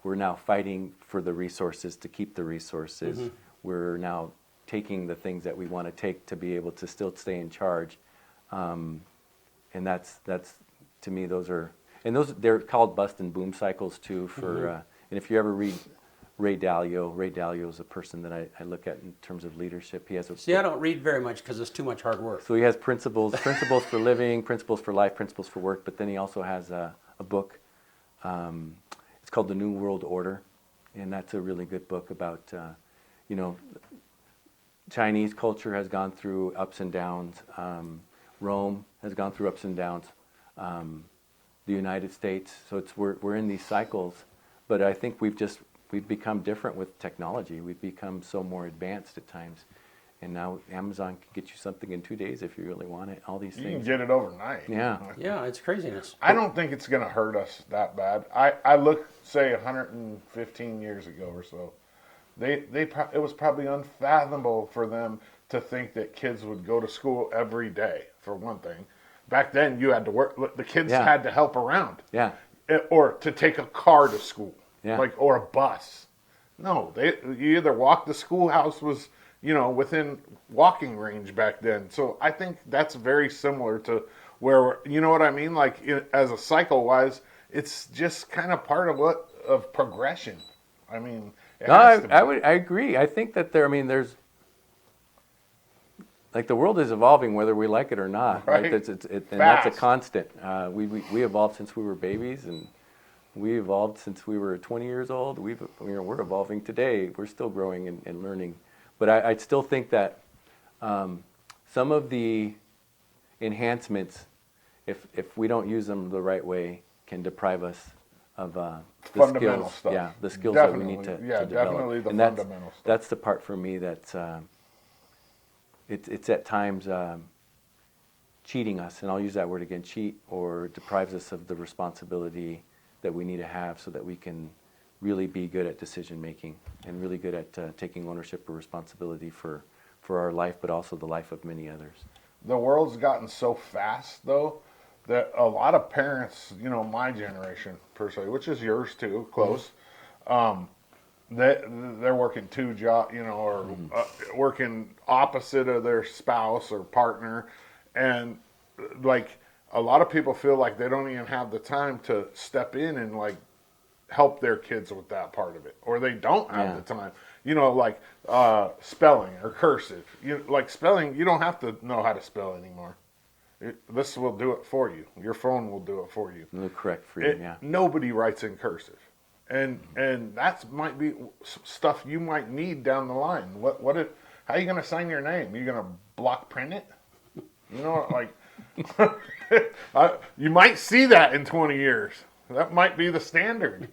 [SPEAKER 3] we're now fighting for the resources to keep the resources. We're now taking the things that we want to take to be able to still stay in charge, and that's to me, they're called bust and boom cycles too. And if you ever read Ray Dalio is a person that I look at in terms of leadership. He has
[SPEAKER 1] See, I don't read very much because it's too much hard work.
[SPEAKER 3] So he has principles for living, principles for life, principles for work. But then he also has a book. It's called The New World Order, and that's a really good book about Chinese culture has gone through ups and downs. Rome has gone through ups and downs. The United States. So we're in these cycles, but I think we've just we've become different with technology. We've become so more advanced at times. And now Amazon can get you something in 2 days if you really want it. All these
[SPEAKER 2] You can
[SPEAKER 3] things.
[SPEAKER 2] get it overnight.
[SPEAKER 3] Yeah.
[SPEAKER 1] Yeah, it's craziness.
[SPEAKER 2] I don't think it's going to hurt us that bad. I look, say, 115 years ago or so. It was probably unfathomable for them to think that kids would go to school every day, for one thing. Back then, you had to work. The kids
[SPEAKER 3] Yeah.
[SPEAKER 2] had to help around.
[SPEAKER 3] Yeah.
[SPEAKER 2] Or to take a car to school,
[SPEAKER 3] Yeah.
[SPEAKER 2] or a bus. No, you either walk. The schoolhouse was, within walking range back then. So I think that's very similar to where, you know what I mean? Like as a cycle wise, it's just kind of part of progression. I mean, it
[SPEAKER 3] No,
[SPEAKER 2] has to be.
[SPEAKER 3] I agree. I think that there's like the world is evolving whether we like it or not, right?
[SPEAKER 2] Right.
[SPEAKER 3] And that's a
[SPEAKER 2] Fast.
[SPEAKER 3] constant. We evolved since we were babies, and we evolved since we were 20 years old. We're evolving today. We're still growing and learning. But I still think that some of the enhancements, if we don't use them the right way, can deprive us of the
[SPEAKER 2] Fundamental
[SPEAKER 3] skills.
[SPEAKER 2] stuff.
[SPEAKER 3] Yeah, the skills that we need to
[SPEAKER 2] Definitely. Yeah,
[SPEAKER 3] develop.
[SPEAKER 2] definitely the
[SPEAKER 3] And
[SPEAKER 2] fundamental stuff.
[SPEAKER 3] That's the part for me that's it's at times cheating us, and I'll use that word again, cheat, or deprives us of the responsibility that we need to have so that we can really be good at decision making and really good at taking ownership or responsibility for our life, but also the life of many others.
[SPEAKER 2] The world's gotten so fast, though, that a lot of parents, my generation per se, which is yours too, close, they're working 2 jobs, or working opposite of their spouse or partner, and like a lot of people feel like they don't even have the time to step in and like help their kids with that part of it, or they don't have the time. Like spelling or cursive. Like spelling, you don't have to know how to spell anymore. This will do it for you. Your phone will do it for you.
[SPEAKER 3] It'll correct for you, yeah.
[SPEAKER 2] Nobody writes in cursive, and that might be stuff you might need down the line. How are you going to sign your name? Are you going to block print it? Like you might see that in 20 years. That might be the standard.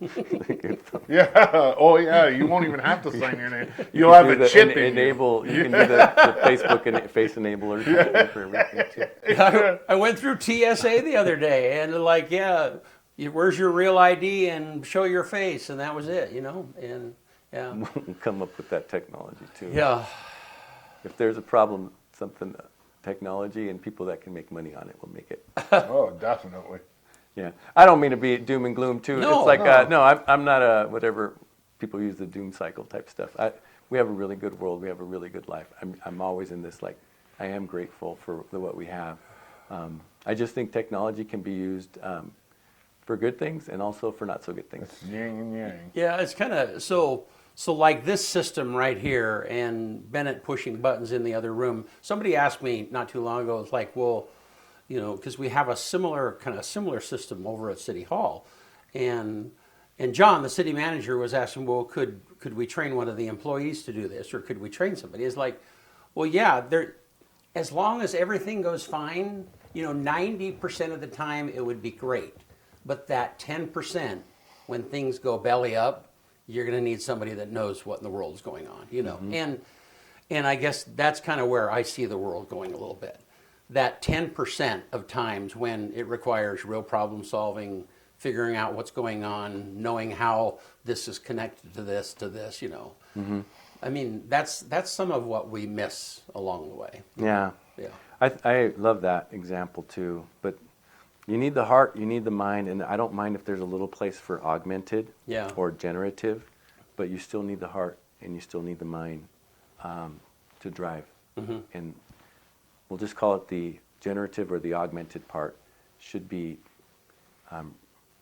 [SPEAKER 2] Yeah. Oh, yeah. You won't even have to sign your name. You'll have a chip in you.
[SPEAKER 3] You can do the Facebook and face enabler for everything too.
[SPEAKER 1] I went through TSA the other day, and like, where's your real ID and show your face, and that was it, and yeah.
[SPEAKER 3] We'll come up with that technology too.
[SPEAKER 1] Yeah.
[SPEAKER 3] If there's a problem, technology and people that can make money on it will make it.
[SPEAKER 2] Oh, definitely.
[SPEAKER 3] Yeah, I don't mean to be doom and gloom too.
[SPEAKER 1] No,
[SPEAKER 3] it's like
[SPEAKER 2] no.
[SPEAKER 3] I'm not a whatever people use the doom cycle type stuff. We have a really good world. We have a really good life. I'm always in this like I am grateful for what we have. I just think technology can be used for good things and also for not so good things.
[SPEAKER 2] It's yin and yang.
[SPEAKER 1] Yeah, it's kind of so like this system right here and Bennett pushing buttons in the other room. Somebody asked me not too long ago, it's like, well, because we have a similar system over at City Hall. And John, the city manager, was asking, well, could we train one of the employees to do this, or could we train somebody? It's like, well, yeah, as long as everything goes fine, 90% of the time it would be great. But that 10%, when things go belly up, you're going to need somebody that knows what in the world is going on, Mm-hmm. And I guess that's kind of where I see the world going a little bit. That 10% of times when it requires real problem solving, figuring out what's going on, knowing how this is connected to this,
[SPEAKER 3] Mm-hmm.
[SPEAKER 1] I mean, that's some of what we miss along the way.
[SPEAKER 3] Yeah.
[SPEAKER 1] Yeah.
[SPEAKER 3] I love that example too. But you need the heart, you need the mind, and I don't mind if there's a little place for augmented or generative, but you still need the heart and you still need the mind to drive. Mm-hmm. And we'll just call it the generative or the augmented part should be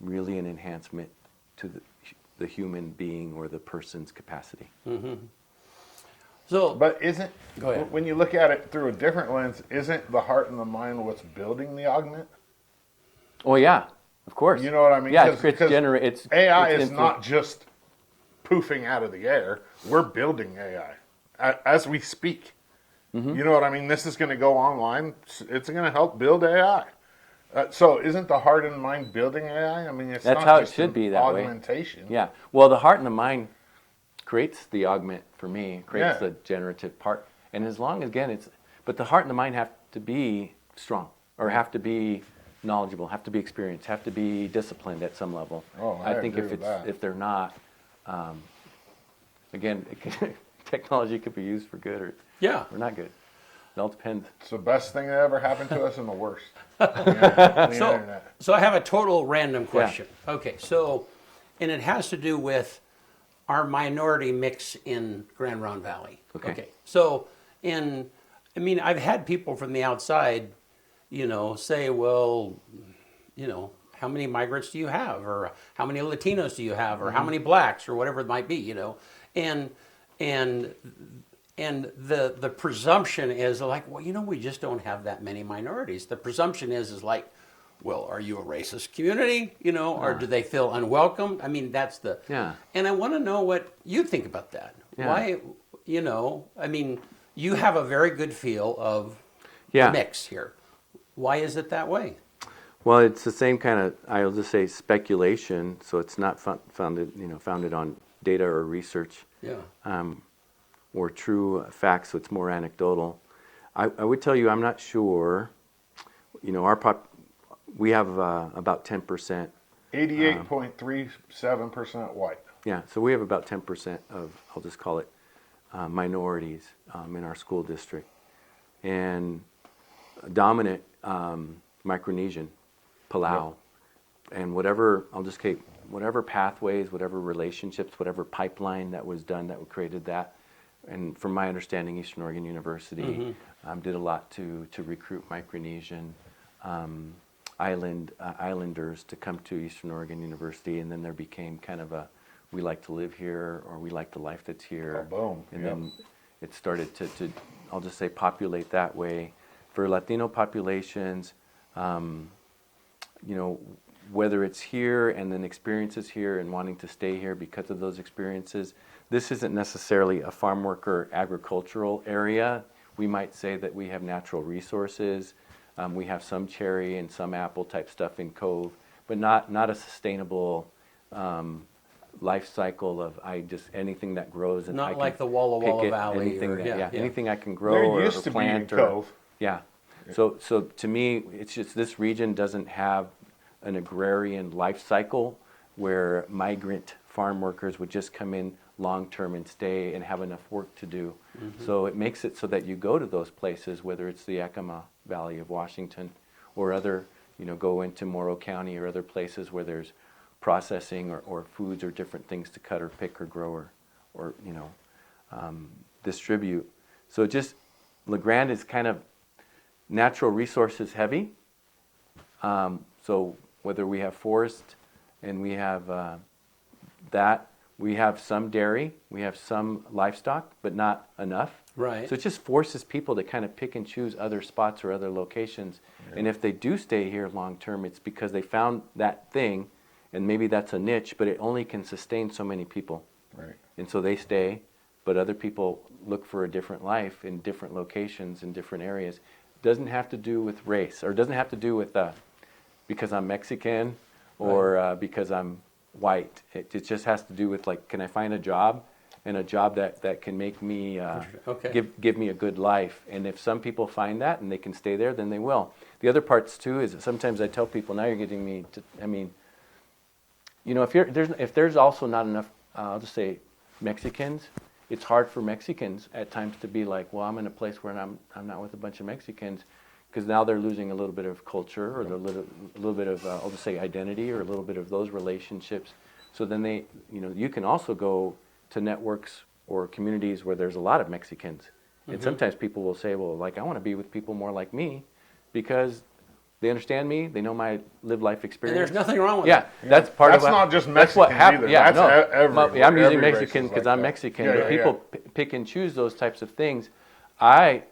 [SPEAKER 3] really an enhancement to the human being or the person's capacity.
[SPEAKER 1] Mm-hmm. So,
[SPEAKER 2] But
[SPEAKER 1] go ahead.
[SPEAKER 2] when you look at it through a different lens, isn't the heart and the mind what's building the augment?
[SPEAKER 3] Oh yeah, of course.
[SPEAKER 2] You know what I mean?
[SPEAKER 3] Yeah,
[SPEAKER 2] Because AI is not just poofing out of the air. We're building AI as we speak. Mm-hmm. You know what I mean? This is going to go online. It's going to help build AI. So isn't the heart and mind building AI? I mean,
[SPEAKER 3] That's
[SPEAKER 2] not
[SPEAKER 3] how it
[SPEAKER 2] just
[SPEAKER 3] should be that way.
[SPEAKER 2] augmentation.
[SPEAKER 3] Yeah. Well, the heart and the mind creates the augment for me, creates
[SPEAKER 2] Yeah.
[SPEAKER 3] the generative part. And as long as, again, but the heart and the mind have to be strong, or have to be knowledgeable, have to be experienced, have to be disciplined at some level.
[SPEAKER 2] Oh, I
[SPEAKER 3] think
[SPEAKER 2] agree with that.
[SPEAKER 3] if they're not, again, technology could be used for good or not good. It all depends.
[SPEAKER 2] It's the best thing that ever happened to us and the worst. The internet.
[SPEAKER 1] So I have a total random question. Okay, so, and it has to do with our minority mix in Grand Ronde Valley.
[SPEAKER 3] Okay.
[SPEAKER 1] So, I mean, I've had people from the outside, say, well, how many migrants do you have, or how many Latinos do you have, or how many blacks, or whatever it might be, and the presumption is like, well, we just don't have that many minorities. The presumption is like, well, are you a racist community, or do they feel unwelcome? I mean, that's the And I want to know what you think about that.
[SPEAKER 3] Yeah.
[SPEAKER 1] Why, I mean, you have a very good feel of mix here. Why is it that way?
[SPEAKER 3] Well, it's the same kind of, I'll just say, speculation. So it's not founded on data or research. Or true facts. So it's more anecdotal. I would tell you, I'm not sure. We have about 10%.
[SPEAKER 2] 88.37% white.
[SPEAKER 3] Yeah, so we have about 10% of, I'll just call it, minorities in our school district. And dominant Micronesian, Palau, and whatever pathways, whatever relationships, whatever pipeline that was done that created that. And from my understanding, Eastern Oregon University did a lot to recruit Micronesian islanders to come to Eastern Oregon University, and then there became kind of a, we like to live here, or we like the life that's here.
[SPEAKER 2] Oh, boom.
[SPEAKER 3] And then it started to, I'll just say, populate that way. For Latino populations, whether it's here and then experiences here and wanting to stay here because of those experiences, this isn't necessarily a farm worker agricultural area. We might say that we have natural resources. We have some cherry and some apple type stuff in Cove, but not a sustainable life cycle of anything that grows. And
[SPEAKER 1] Not like the Walla Walla Valley.
[SPEAKER 3] Anything I can grow
[SPEAKER 2] There used
[SPEAKER 3] or
[SPEAKER 2] to
[SPEAKER 3] plant.
[SPEAKER 2] be in Cove.
[SPEAKER 3] So to me, it's just this region doesn't have an agrarian life cycle where migrant farm workers would just come in long term and stay and have enough work to do. So it makes it so that you go to those places, whether it's the Yakima Valley of Washington or other, go into Morrow County or other places where there's processing or foods or different things to cut or pick or grow or distribute. So just LeGrand is kind of natural resources heavy. So whether we have forest and we have we have some dairy, we have some livestock, but not enough.
[SPEAKER 1] Right.
[SPEAKER 3] So it just forces people to kind of pick and choose other spots or other locations. And if they do stay here long term, it's because they found that thing, and maybe that's a niche, but it only can sustain so many people.
[SPEAKER 2] Right.
[SPEAKER 3] And so they stay, but other people look for a different life in different locations in different areas. It doesn't have to do with race, or it doesn't have to do with because I'm Mexican or because I'm white. It just has to do with, like, can I find a job, and a job that can make me give me a good life. And if some people find that and they can stay there, then they will. The other parts too is that sometimes I tell people, now you're getting me to, if there's also not enough, I'll just say Mexicans, it's hard for Mexicans at times to be like, well, I'm in a place where I'm not with a bunch of Mexicans, because now they're losing a little bit of culture, or a little bit of, I'll just say, identity, or a little bit of those relationships. So then they, you can also go to networks or communities where there's a lot of Mexicans. And sometimes people will say, well, like, I want to be with people more like me, because they understand me, they know my live life experience.
[SPEAKER 1] And there's nothing wrong with
[SPEAKER 3] that. That's part
[SPEAKER 2] That's
[SPEAKER 3] of
[SPEAKER 2] not just
[SPEAKER 3] that's what
[SPEAKER 2] Mexicans
[SPEAKER 3] happened.
[SPEAKER 2] either.
[SPEAKER 3] Yeah,
[SPEAKER 2] That's
[SPEAKER 3] I'm using
[SPEAKER 2] every
[SPEAKER 3] Mexican
[SPEAKER 2] race is
[SPEAKER 3] because
[SPEAKER 2] like
[SPEAKER 3] I'm
[SPEAKER 2] that.
[SPEAKER 3] Mexican,
[SPEAKER 2] Yeah,
[SPEAKER 3] but
[SPEAKER 2] yeah,
[SPEAKER 3] people pick and choose those types of things. I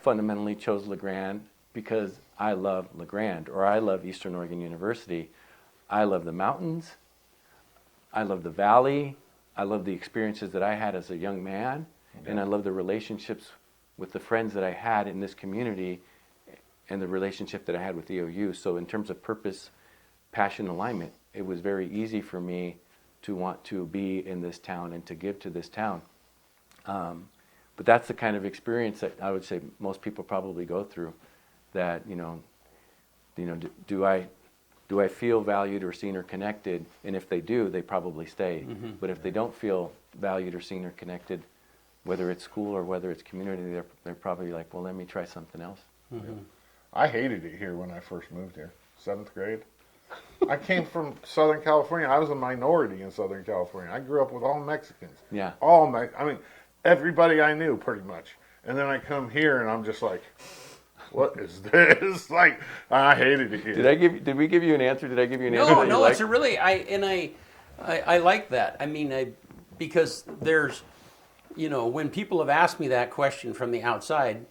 [SPEAKER 3] fundamentally chose LeGrand because I love LeGrand, or I love Eastern Oregon University. I love the mountains. I love the valley. I love the experiences that I had as a young man, and I love the relationships with the friends that I had in this community, and the relationship that I had with EOU. So in terms of purpose, passion, alignment, it was very easy for me to want to be in this town and to give to this town. But that's the kind of experience that I would say most people probably go through. That do I feel valued or seen or connected? And if they do, they probably stay. But if they don't feel valued or seen or connected, whether it's school or whether it's community, they're probably like, well, let me try something else.
[SPEAKER 2] I hated it here when I first moved here, 7th grade. I came from Southern California. I was a minority in Southern California. I grew up with all Mexicans.
[SPEAKER 3] Yeah.
[SPEAKER 2] I mean, everybody I knew pretty much. And then I come here and I'm just like, what is this? Like, I hated it here.
[SPEAKER 3] Did we give you an answer? Did I give you an answer?
[SPEAKER 1] No, it's a really, I like that. I mean, because there's, when people have asked me that question from the outside,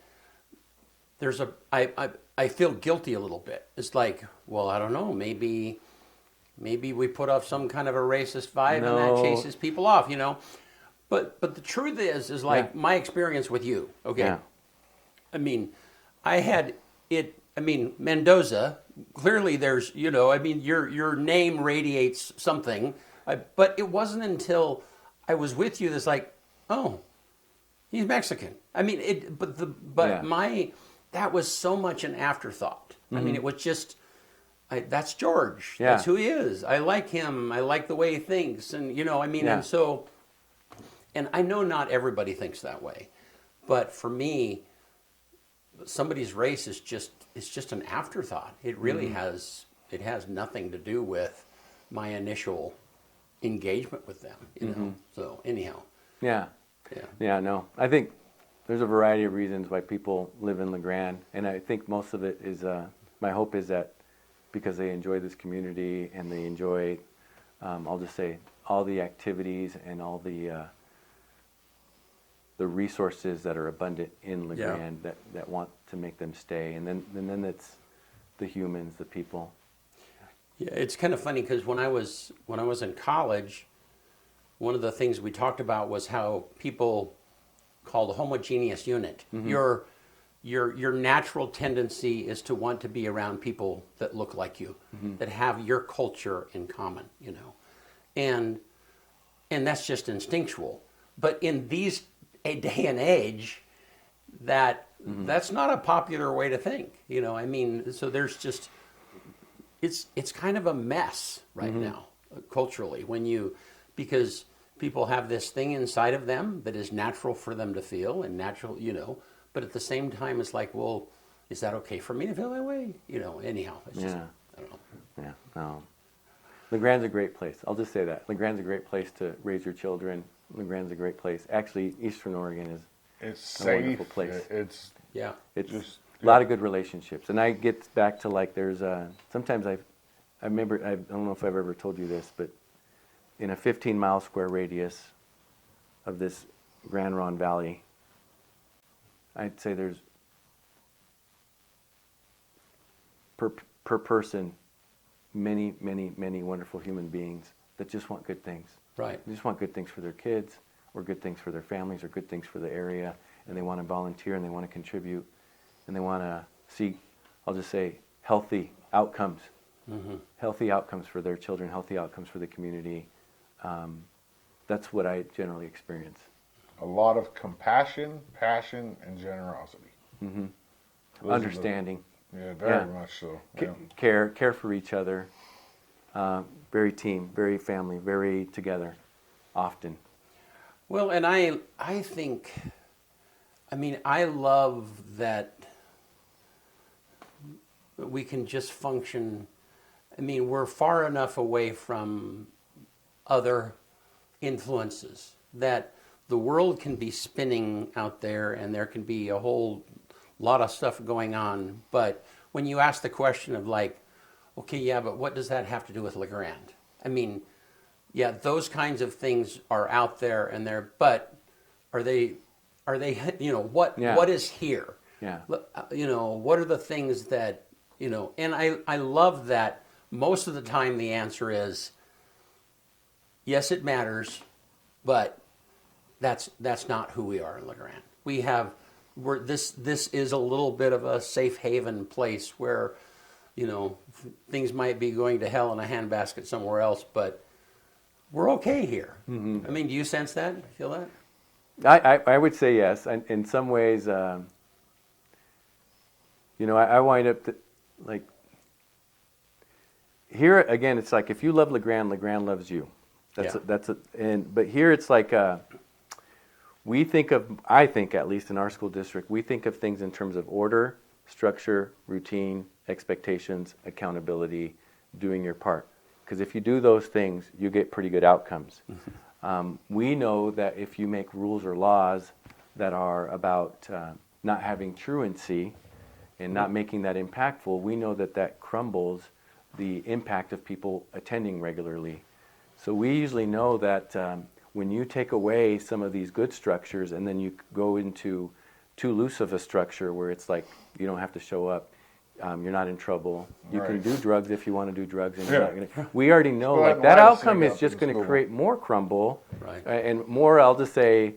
[SPEAKER 1] I feel guilty a little bit. It's like, well, I don't know, maybe we put off some kind of a racist vibe and that chases people off, But the truth is like my experience with you, okay?
[SPEAKER 3] Yeah.
[SPEAKER 1] I mean, Mendoza, clearly there's, your name radiates something, but it wasn't until I was with you that's like, oh, he's Mexican. I mean, that was so much an afterthought. I mean, it was just, that's George.
[SPEAKER 3] Yeah.
[SPEAKER 1] That's who he is. I like him. I like the way he thinks. And, and so, and I know not everybody thinks that way, but for me, somebody's race is just an afterthought. It really has nothing to do with my initial engagement with them, So anyhow.
[SPEAKER 3] Yeah. No, I think there's a variety of reasons why people live in LeGrand, and I think most of it is, my hope is that because they enjoy this community and they enjoy, I'll just say, all the activities and all the resources that are abundant in LeGrand that want to make them stay, and then it's the humans, the people.
[SPEAKER 1] Yeah, it's kind of funny because when I was in college, one of the things we talked about was how people called a homogeneous unit. Your natural tendency is to want to be around people that look like you, that have your culture in common, and that's just instinctual. But in these day and age, that's not a popular way to think. So there's just it's kind of a mess right now culturally because people have this thing inside of them that is natural for them to feel and natural, but at the same time it's like, well, is that okay for me to feel that way? Anyhow, it's just, I don't know.
[SPEAKER 3] Yeah, no. LeGrand's a great place. I'll just say that. LeGrand's a great place to raise your children. LeGrand's a great place. Actually, Eastern Oregon is a wonderful place.
[SPEAKER 2] It's
[SPEAKER 3] just a lot of good relationships. And I get back to like there's sometimes I remember, I don't know if I've ever told you this, but in a 15-mile square radius of this Grand Ronde Valley, I'd say there's per person many wonderful human beings that just want good things.
[SPEAKER 1] Right.
[SPEAKER 3] They just want good things for their kids, or good things for their families, or good things for the area, and they want to volunteer and they want to contribute, and they want to see, I'll just say, healthy outcomes. Healthy outcomes for their children, healthy outcomes for the community. That's what I generally experience.
[SPEAKER 2] A lot of compassion, passion, and generosity.
[SPEAKER 3] Understanding.
[SPEAKER 2] Very much so.
[SPEAKER 3] Care for each other. Very team, very family, very together, often.
[SPEAKER 1] Well, and I think, I love that we can just function. We're far enough away from other influences that the world can be spinning out there and there can be a whole lot of stuff going on. But when you ask the question of like, okay, but what does that have to do with LeGrand? Those kinds of things are out there and but are they, what is here?
[SPEAKER 3] Yeah.
[SPEAKER 1] What are the things that, and I love that most of the time the answer is, yes, it matters, but that's not who we are in LeGrand. This is a little bit of a safe haven place where, things might be going to hell in a handbasket somewhere else, but we're okay here. I mean, do you sense that? Feel that?
[SPEAKER 3] I would say yes. And in some ways, I wind up like here again. It's like if you love LeGrand, LeGrand loves you. But here it's like I think at least in our school district, we think of things in terms of order, structure, routine, expectations, accountability, doing your part. Because if you do those things, you get pretty good outcomes. We know that if you make rules or laws that are about not having truancy and not making that impactful, we know that crumbles the impact of people attending regularly. So we usually know that when you take away some of these good structures and then you go into too loose of a structure where it's like you don't have to show up, you're not in trouble. You can do drugs if you want to do drugs, and you're not gonna. We already know like that outcome is just going to create more crumble, and more. I'll just say,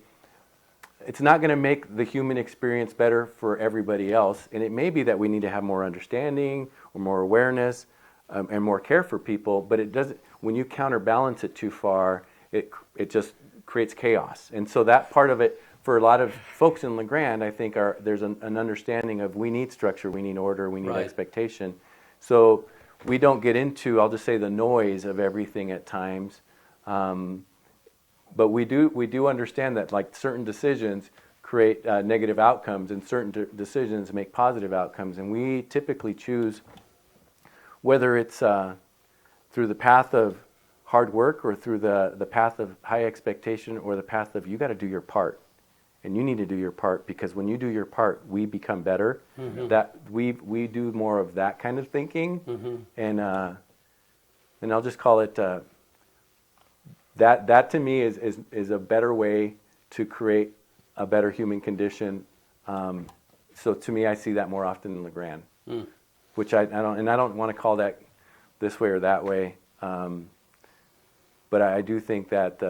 [SPEAKER 3] it's not going to make the human experience better for everybody else. And it may be that we need to have more understanding or more awareness and more care for people. But it doesn't. When you counterbalance it too far, it just creates chaos. And so that part of it. For a lot of folks in LeGrand, I think there's an understanding of we need structure, we need order, we need expectation. So we don't get into, I'll just say, the noise of everything at times. But we do understand that like certain decisions create negative outcomes and certain decisions make positive outcomes. And we typically choose, whether it's through the path of hard work or through the path of high expectation or the path of you got to do your part. And you need to do your part, because when you do your part, we become better. That we do more of that kind of thinking, and I'll just call it that to me is a better way to create a better human condition. So to me, I see that more often in LeGrand, which I don't want to call that this way or that way, but I do think that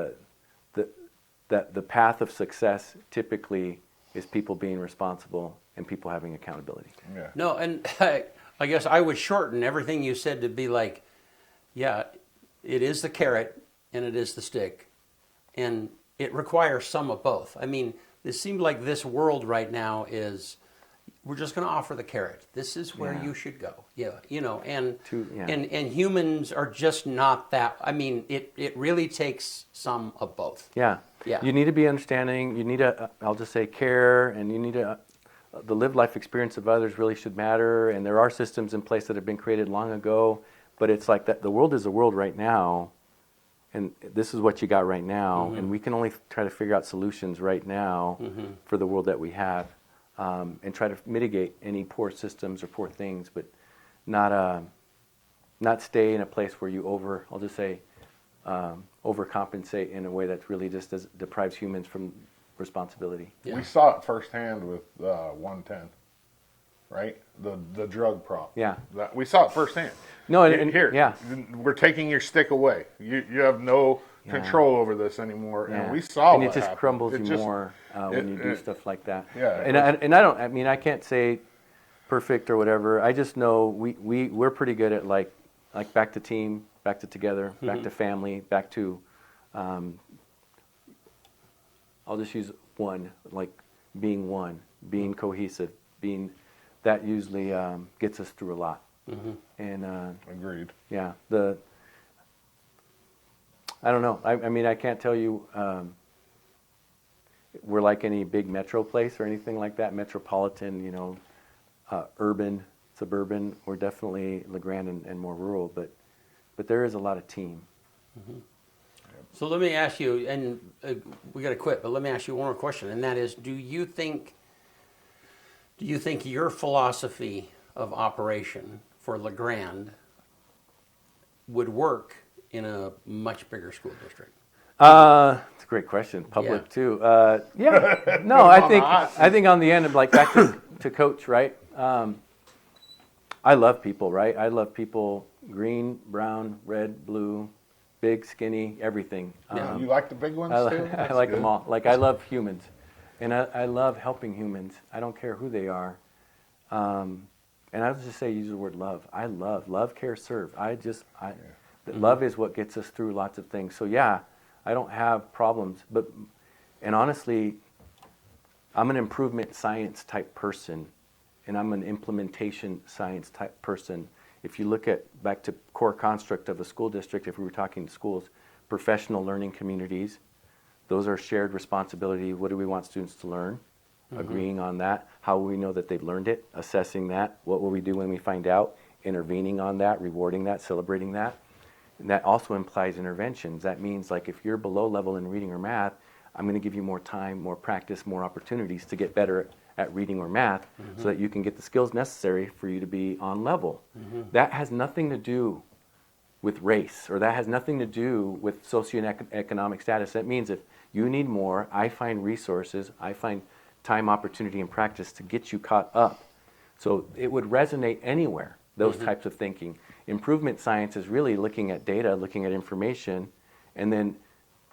[SPEAKER 3] that the path of success typically is people being responsible and people having accountability.
[SPEAKER 2] Yeah.
[SPEAKER 1] No, and I guess I would shorten everything you said to be like, yeah, it is the carrot and it is the stick, and it requires some of both. I mean, it seems like this world right now is, we're just going to offer the carrot. This is where you should go. And humans are just not that. I mean, it really takes some of both.
[SPEAKER 3] Yeah. You need to be understanding. You need to, I'll just say, care, and you need to. The lived life experience of others really should matter. And there are systems in place that have been created long ago. But it's like that. The world is the world right now, and this is what you got right now. And we can only try to figure out solutions right now for the world that we have. And try to mitigate any poor systems or poor things, but not stay in a place where you overcompensate in a way that really just deprives humans from responsibility.
[SPEAKER 2] We saw it firsthand with 110, right? The drug problem.
[SPEAKER 3] Yeah,
[SPEAKER 2] we saw it firsthand.
[SPEAKER 3] No, and
[SPEAKER 2] here, we're taking your stick away. You have no control over this anymore, and we saw
[SPEAKER 3] and
[SPEAKER 2] what
[SPEAKER 3] it just
[SPEAKER 2] happened.
[SPEAKER 3] crumbles you more when you do stuff like that.
[SPEAKER 2] Yeah,
[SPEAKER 3] and I can't say perfect or whatever. I just know we're pretty good at like back to team, back to together, back to family, back to I'll just use one, like being one, being cohesive, being that usually gets us through a lot. And
[SPEAKER 2] agreed.
[SPEAKER 3] Yeah, I don't know. I mean, I can't tell you we're like any big metro place or anything like that. Metropolitan, urban, suburban. We're definitely LeGrand and more rural, but there is a lot of team.
[SPEAKER 1] So let me ask you, and we got to quit, but let me ask you one more question, and that is, do you think your philosophy of operation for LeGrand would work in a much bigger school district?
[SPEAKER 3] It's a great question. Public too. Yeah. No, I think on the end of like back to coach, right? I love people, right? I love people, green, brown, red, blue, big, skinny, everything.
[SPEAKER 2] You like the big ones too?
[SPEAKER 3] I like them all. Like I love humans, and I love helping humans. I don't care who they are. And I would just say use the word love. I love, care, serve. Love is what gets us through lots of things. So yeah, I don't have problems, and honestly, I'm an improvement science type person, and I'm an implementation science type person. If you look at back to core construct of a school district, if we were talking schools, professional learning communities, those are shared responsibility. What do we want students to learn? Agreeing on that. How will we know that they've learned it? Assessing that. What will we do when we find out? Intervening on that, rewarding that, celebrating that. And that also implies interventions. That means like if you're below level in reading or math, I'm going to give you more time, more practice, more opportunities to get better at reading or math so that you can get the skills necessary for you to be on level. That has nothing to do with race, or that has nothing to do with socioeconomic status. That means if you need more, I find resources, I find time, opportunity, and practice to get you caught up. So it would resonate anywhere, those types of thinking. Improvement science is really looking at data, looking at information, and then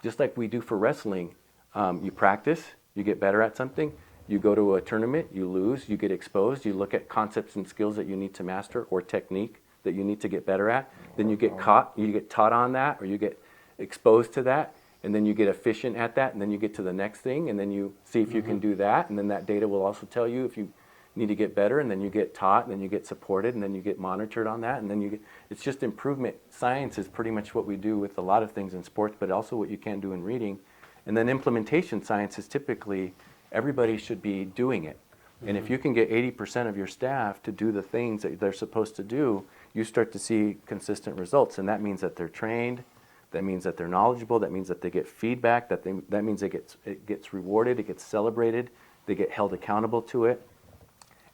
[SPEAKER 3] just like we do for wrestling, you practice, you get better at something, you go to a tournament, you lose, you get exposed, you look at concepts and skills that you need to master or technique that you need to get better at, then you get caught, you get taught on that, or you get exposed to that, and then you get efficient at that, and then you get to the next thing, and then you see if you can do that, and then that data will also tell you if you need to get better, and then you get taught, and then you get supported, and then you get monitored on that, and then you get, it's just improvement. Science is pretty much what we do with a lot of things in sports, but also what you can do in reading. And then implementation science is typically, everybody should be doing it. And if you can get 80% of your staff to do the things that they're supposed to do, you start to see consistent results. And that means that they're trained, that means that they're knowledgeable, that means that they get feedback, that means it gets rewarded, it gets celebrated, they get held accountable to it.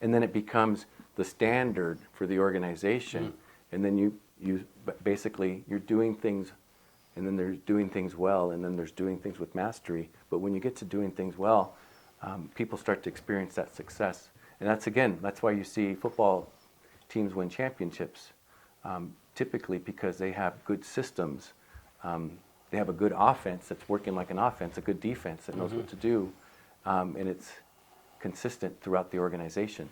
[SPEAKER 3] And then it becomes the standard for the organization. And then you basically, you're doing things, and then there's doing things well, and then there's doing things with mastery. But when you get to doing things well, people start to experience that success. And that's why you see football teams win championships, typically because they have good systems. They have a good offense that's working like an offense, a good defense that knows what to do, and it's consistent throughout the organization.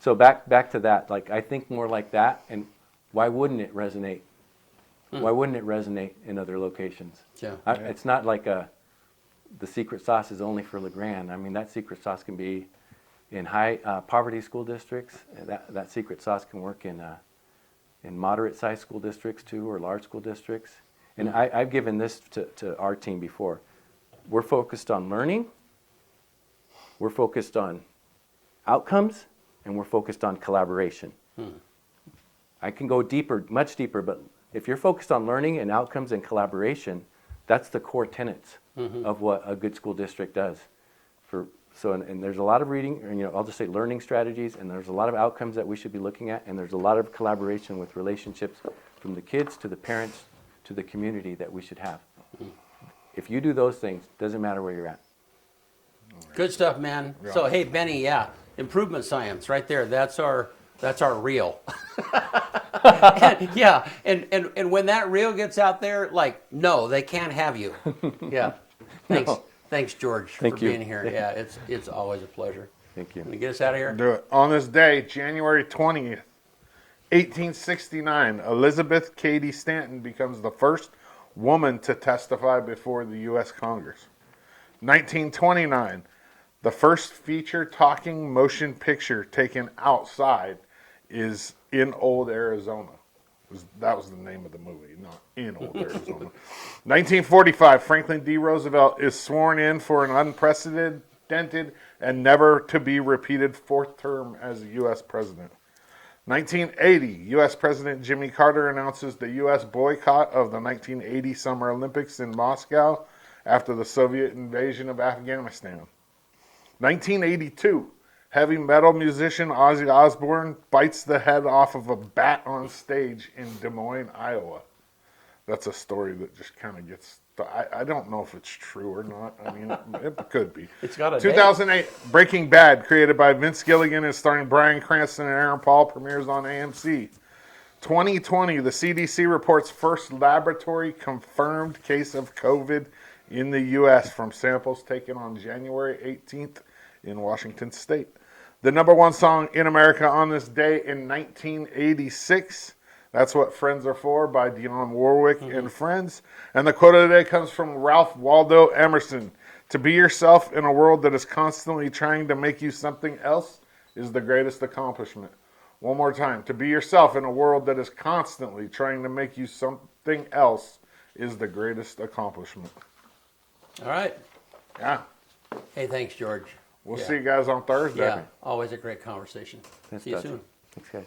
[SPEAKER 3] So back to that, like I think more like that, and why wouldn't it resonate? Why wouldn't it resonate in other locations?
[SPEAKER 1] Yeah.
[SPEAKER 3] It's not like the secret sauce is only for LeGrand. I mean, that secret sauce can be in high poverty school districts. That secret sauce can work in moderate-sized school districts too, or large school districts. And I've given this to our team before. We're focused on learning, we're focused on outcomes, and we're focused on collaboration. I can go deeper, much deeper, but if you're focused on learning and outcomes and collaboration, that's the core tenets of what a good school district does. And there's a lot of reading, or, I'll just say learning strategies, and there's a lot of outcomes that we should be looking at, and there's a lot of collaboration with relationships from the kids to the parents to the community that we should have. If you do those things, doesn't matter where you're at.
[SPEAKER 1] Good stuff, man.
[SPEAKER 2] Yeah.
[SPEAKER 1] So, hey, Benny, improvement science right there. That's our reel. and when that reel gets out there, like, no, they can't have you. Yeah. Thanks.
[SPEAKER 3] No.
[SPEAKER 1] Thanks, George, for being here. Yeah, it's always a pleasure.
[SPEAKER 3] Thank you.
[SPEAKER 1] Can you get us out of here?
[SPEAKER 2] Do it. On this day, January 20th, 1869, Elizabeth Cady Stanton becomes the first woman to testify before the U.S. Congress. 1929, the first feature talking motion picture taken outside is in Old Arizona. That was the name of the movie, not in Old Arizona. 1945, Franklin D. Roosevelt is sworn in for an unprecedented and never to be repeated fourth term as U.S. president. 1980, U.S. President Jimmy Carter announces the U.S. boycott of the 1980 Summer Olympics in Moscow after the Soviet invasion of Afghanistan. 1982, heavy metal musician Ozzy Osbourne bites the head off of a bat on stage in Des Moines, Iowa. That's a story that just kind of gets... I don't know if it's true or not. I mean, it could be.
[SPEAKER 1] It's got a
[SPEAKER 2] 2008, Breaking Bad, created by Vince Gilligan and starring Bryan Cranston and Aaron Paul, premieres on AMC. 2020, the CDC reports first laboratory-confirmed case of COVID in the U.S. from samples taken on January 18th in Washington State. The number one song in America on this day in 1986, That's What Friends Are For by Dionne Warwick and Friends. And the quote of the day comes from Ralph Waldo Emerson. To be yourself in a world that is constantly trying to make you something else is the greatest accomplishment. One more time. To be yourself in a world that is constantly trying to make you something else is the greatest accomplishment.
[SPEAKER 1] All right.
[SPEAKER 2] Yeah.
[SPEAKER 1] Hey, thanks, George.
[SPEAKER 2] We'll
[SPEAKER 1] Yeah.
[SPEAKER 2] see you guys on Thursday.
[SPEAKER 1] Yeah, always a great conversation.
[SPEAKER 3] Thanks,
[SPEAKER 1] See you
[SPEAKER 3] Dodgy.
[SPEAKER 1] soon.
[SPEAKER 3] Thanks, guys.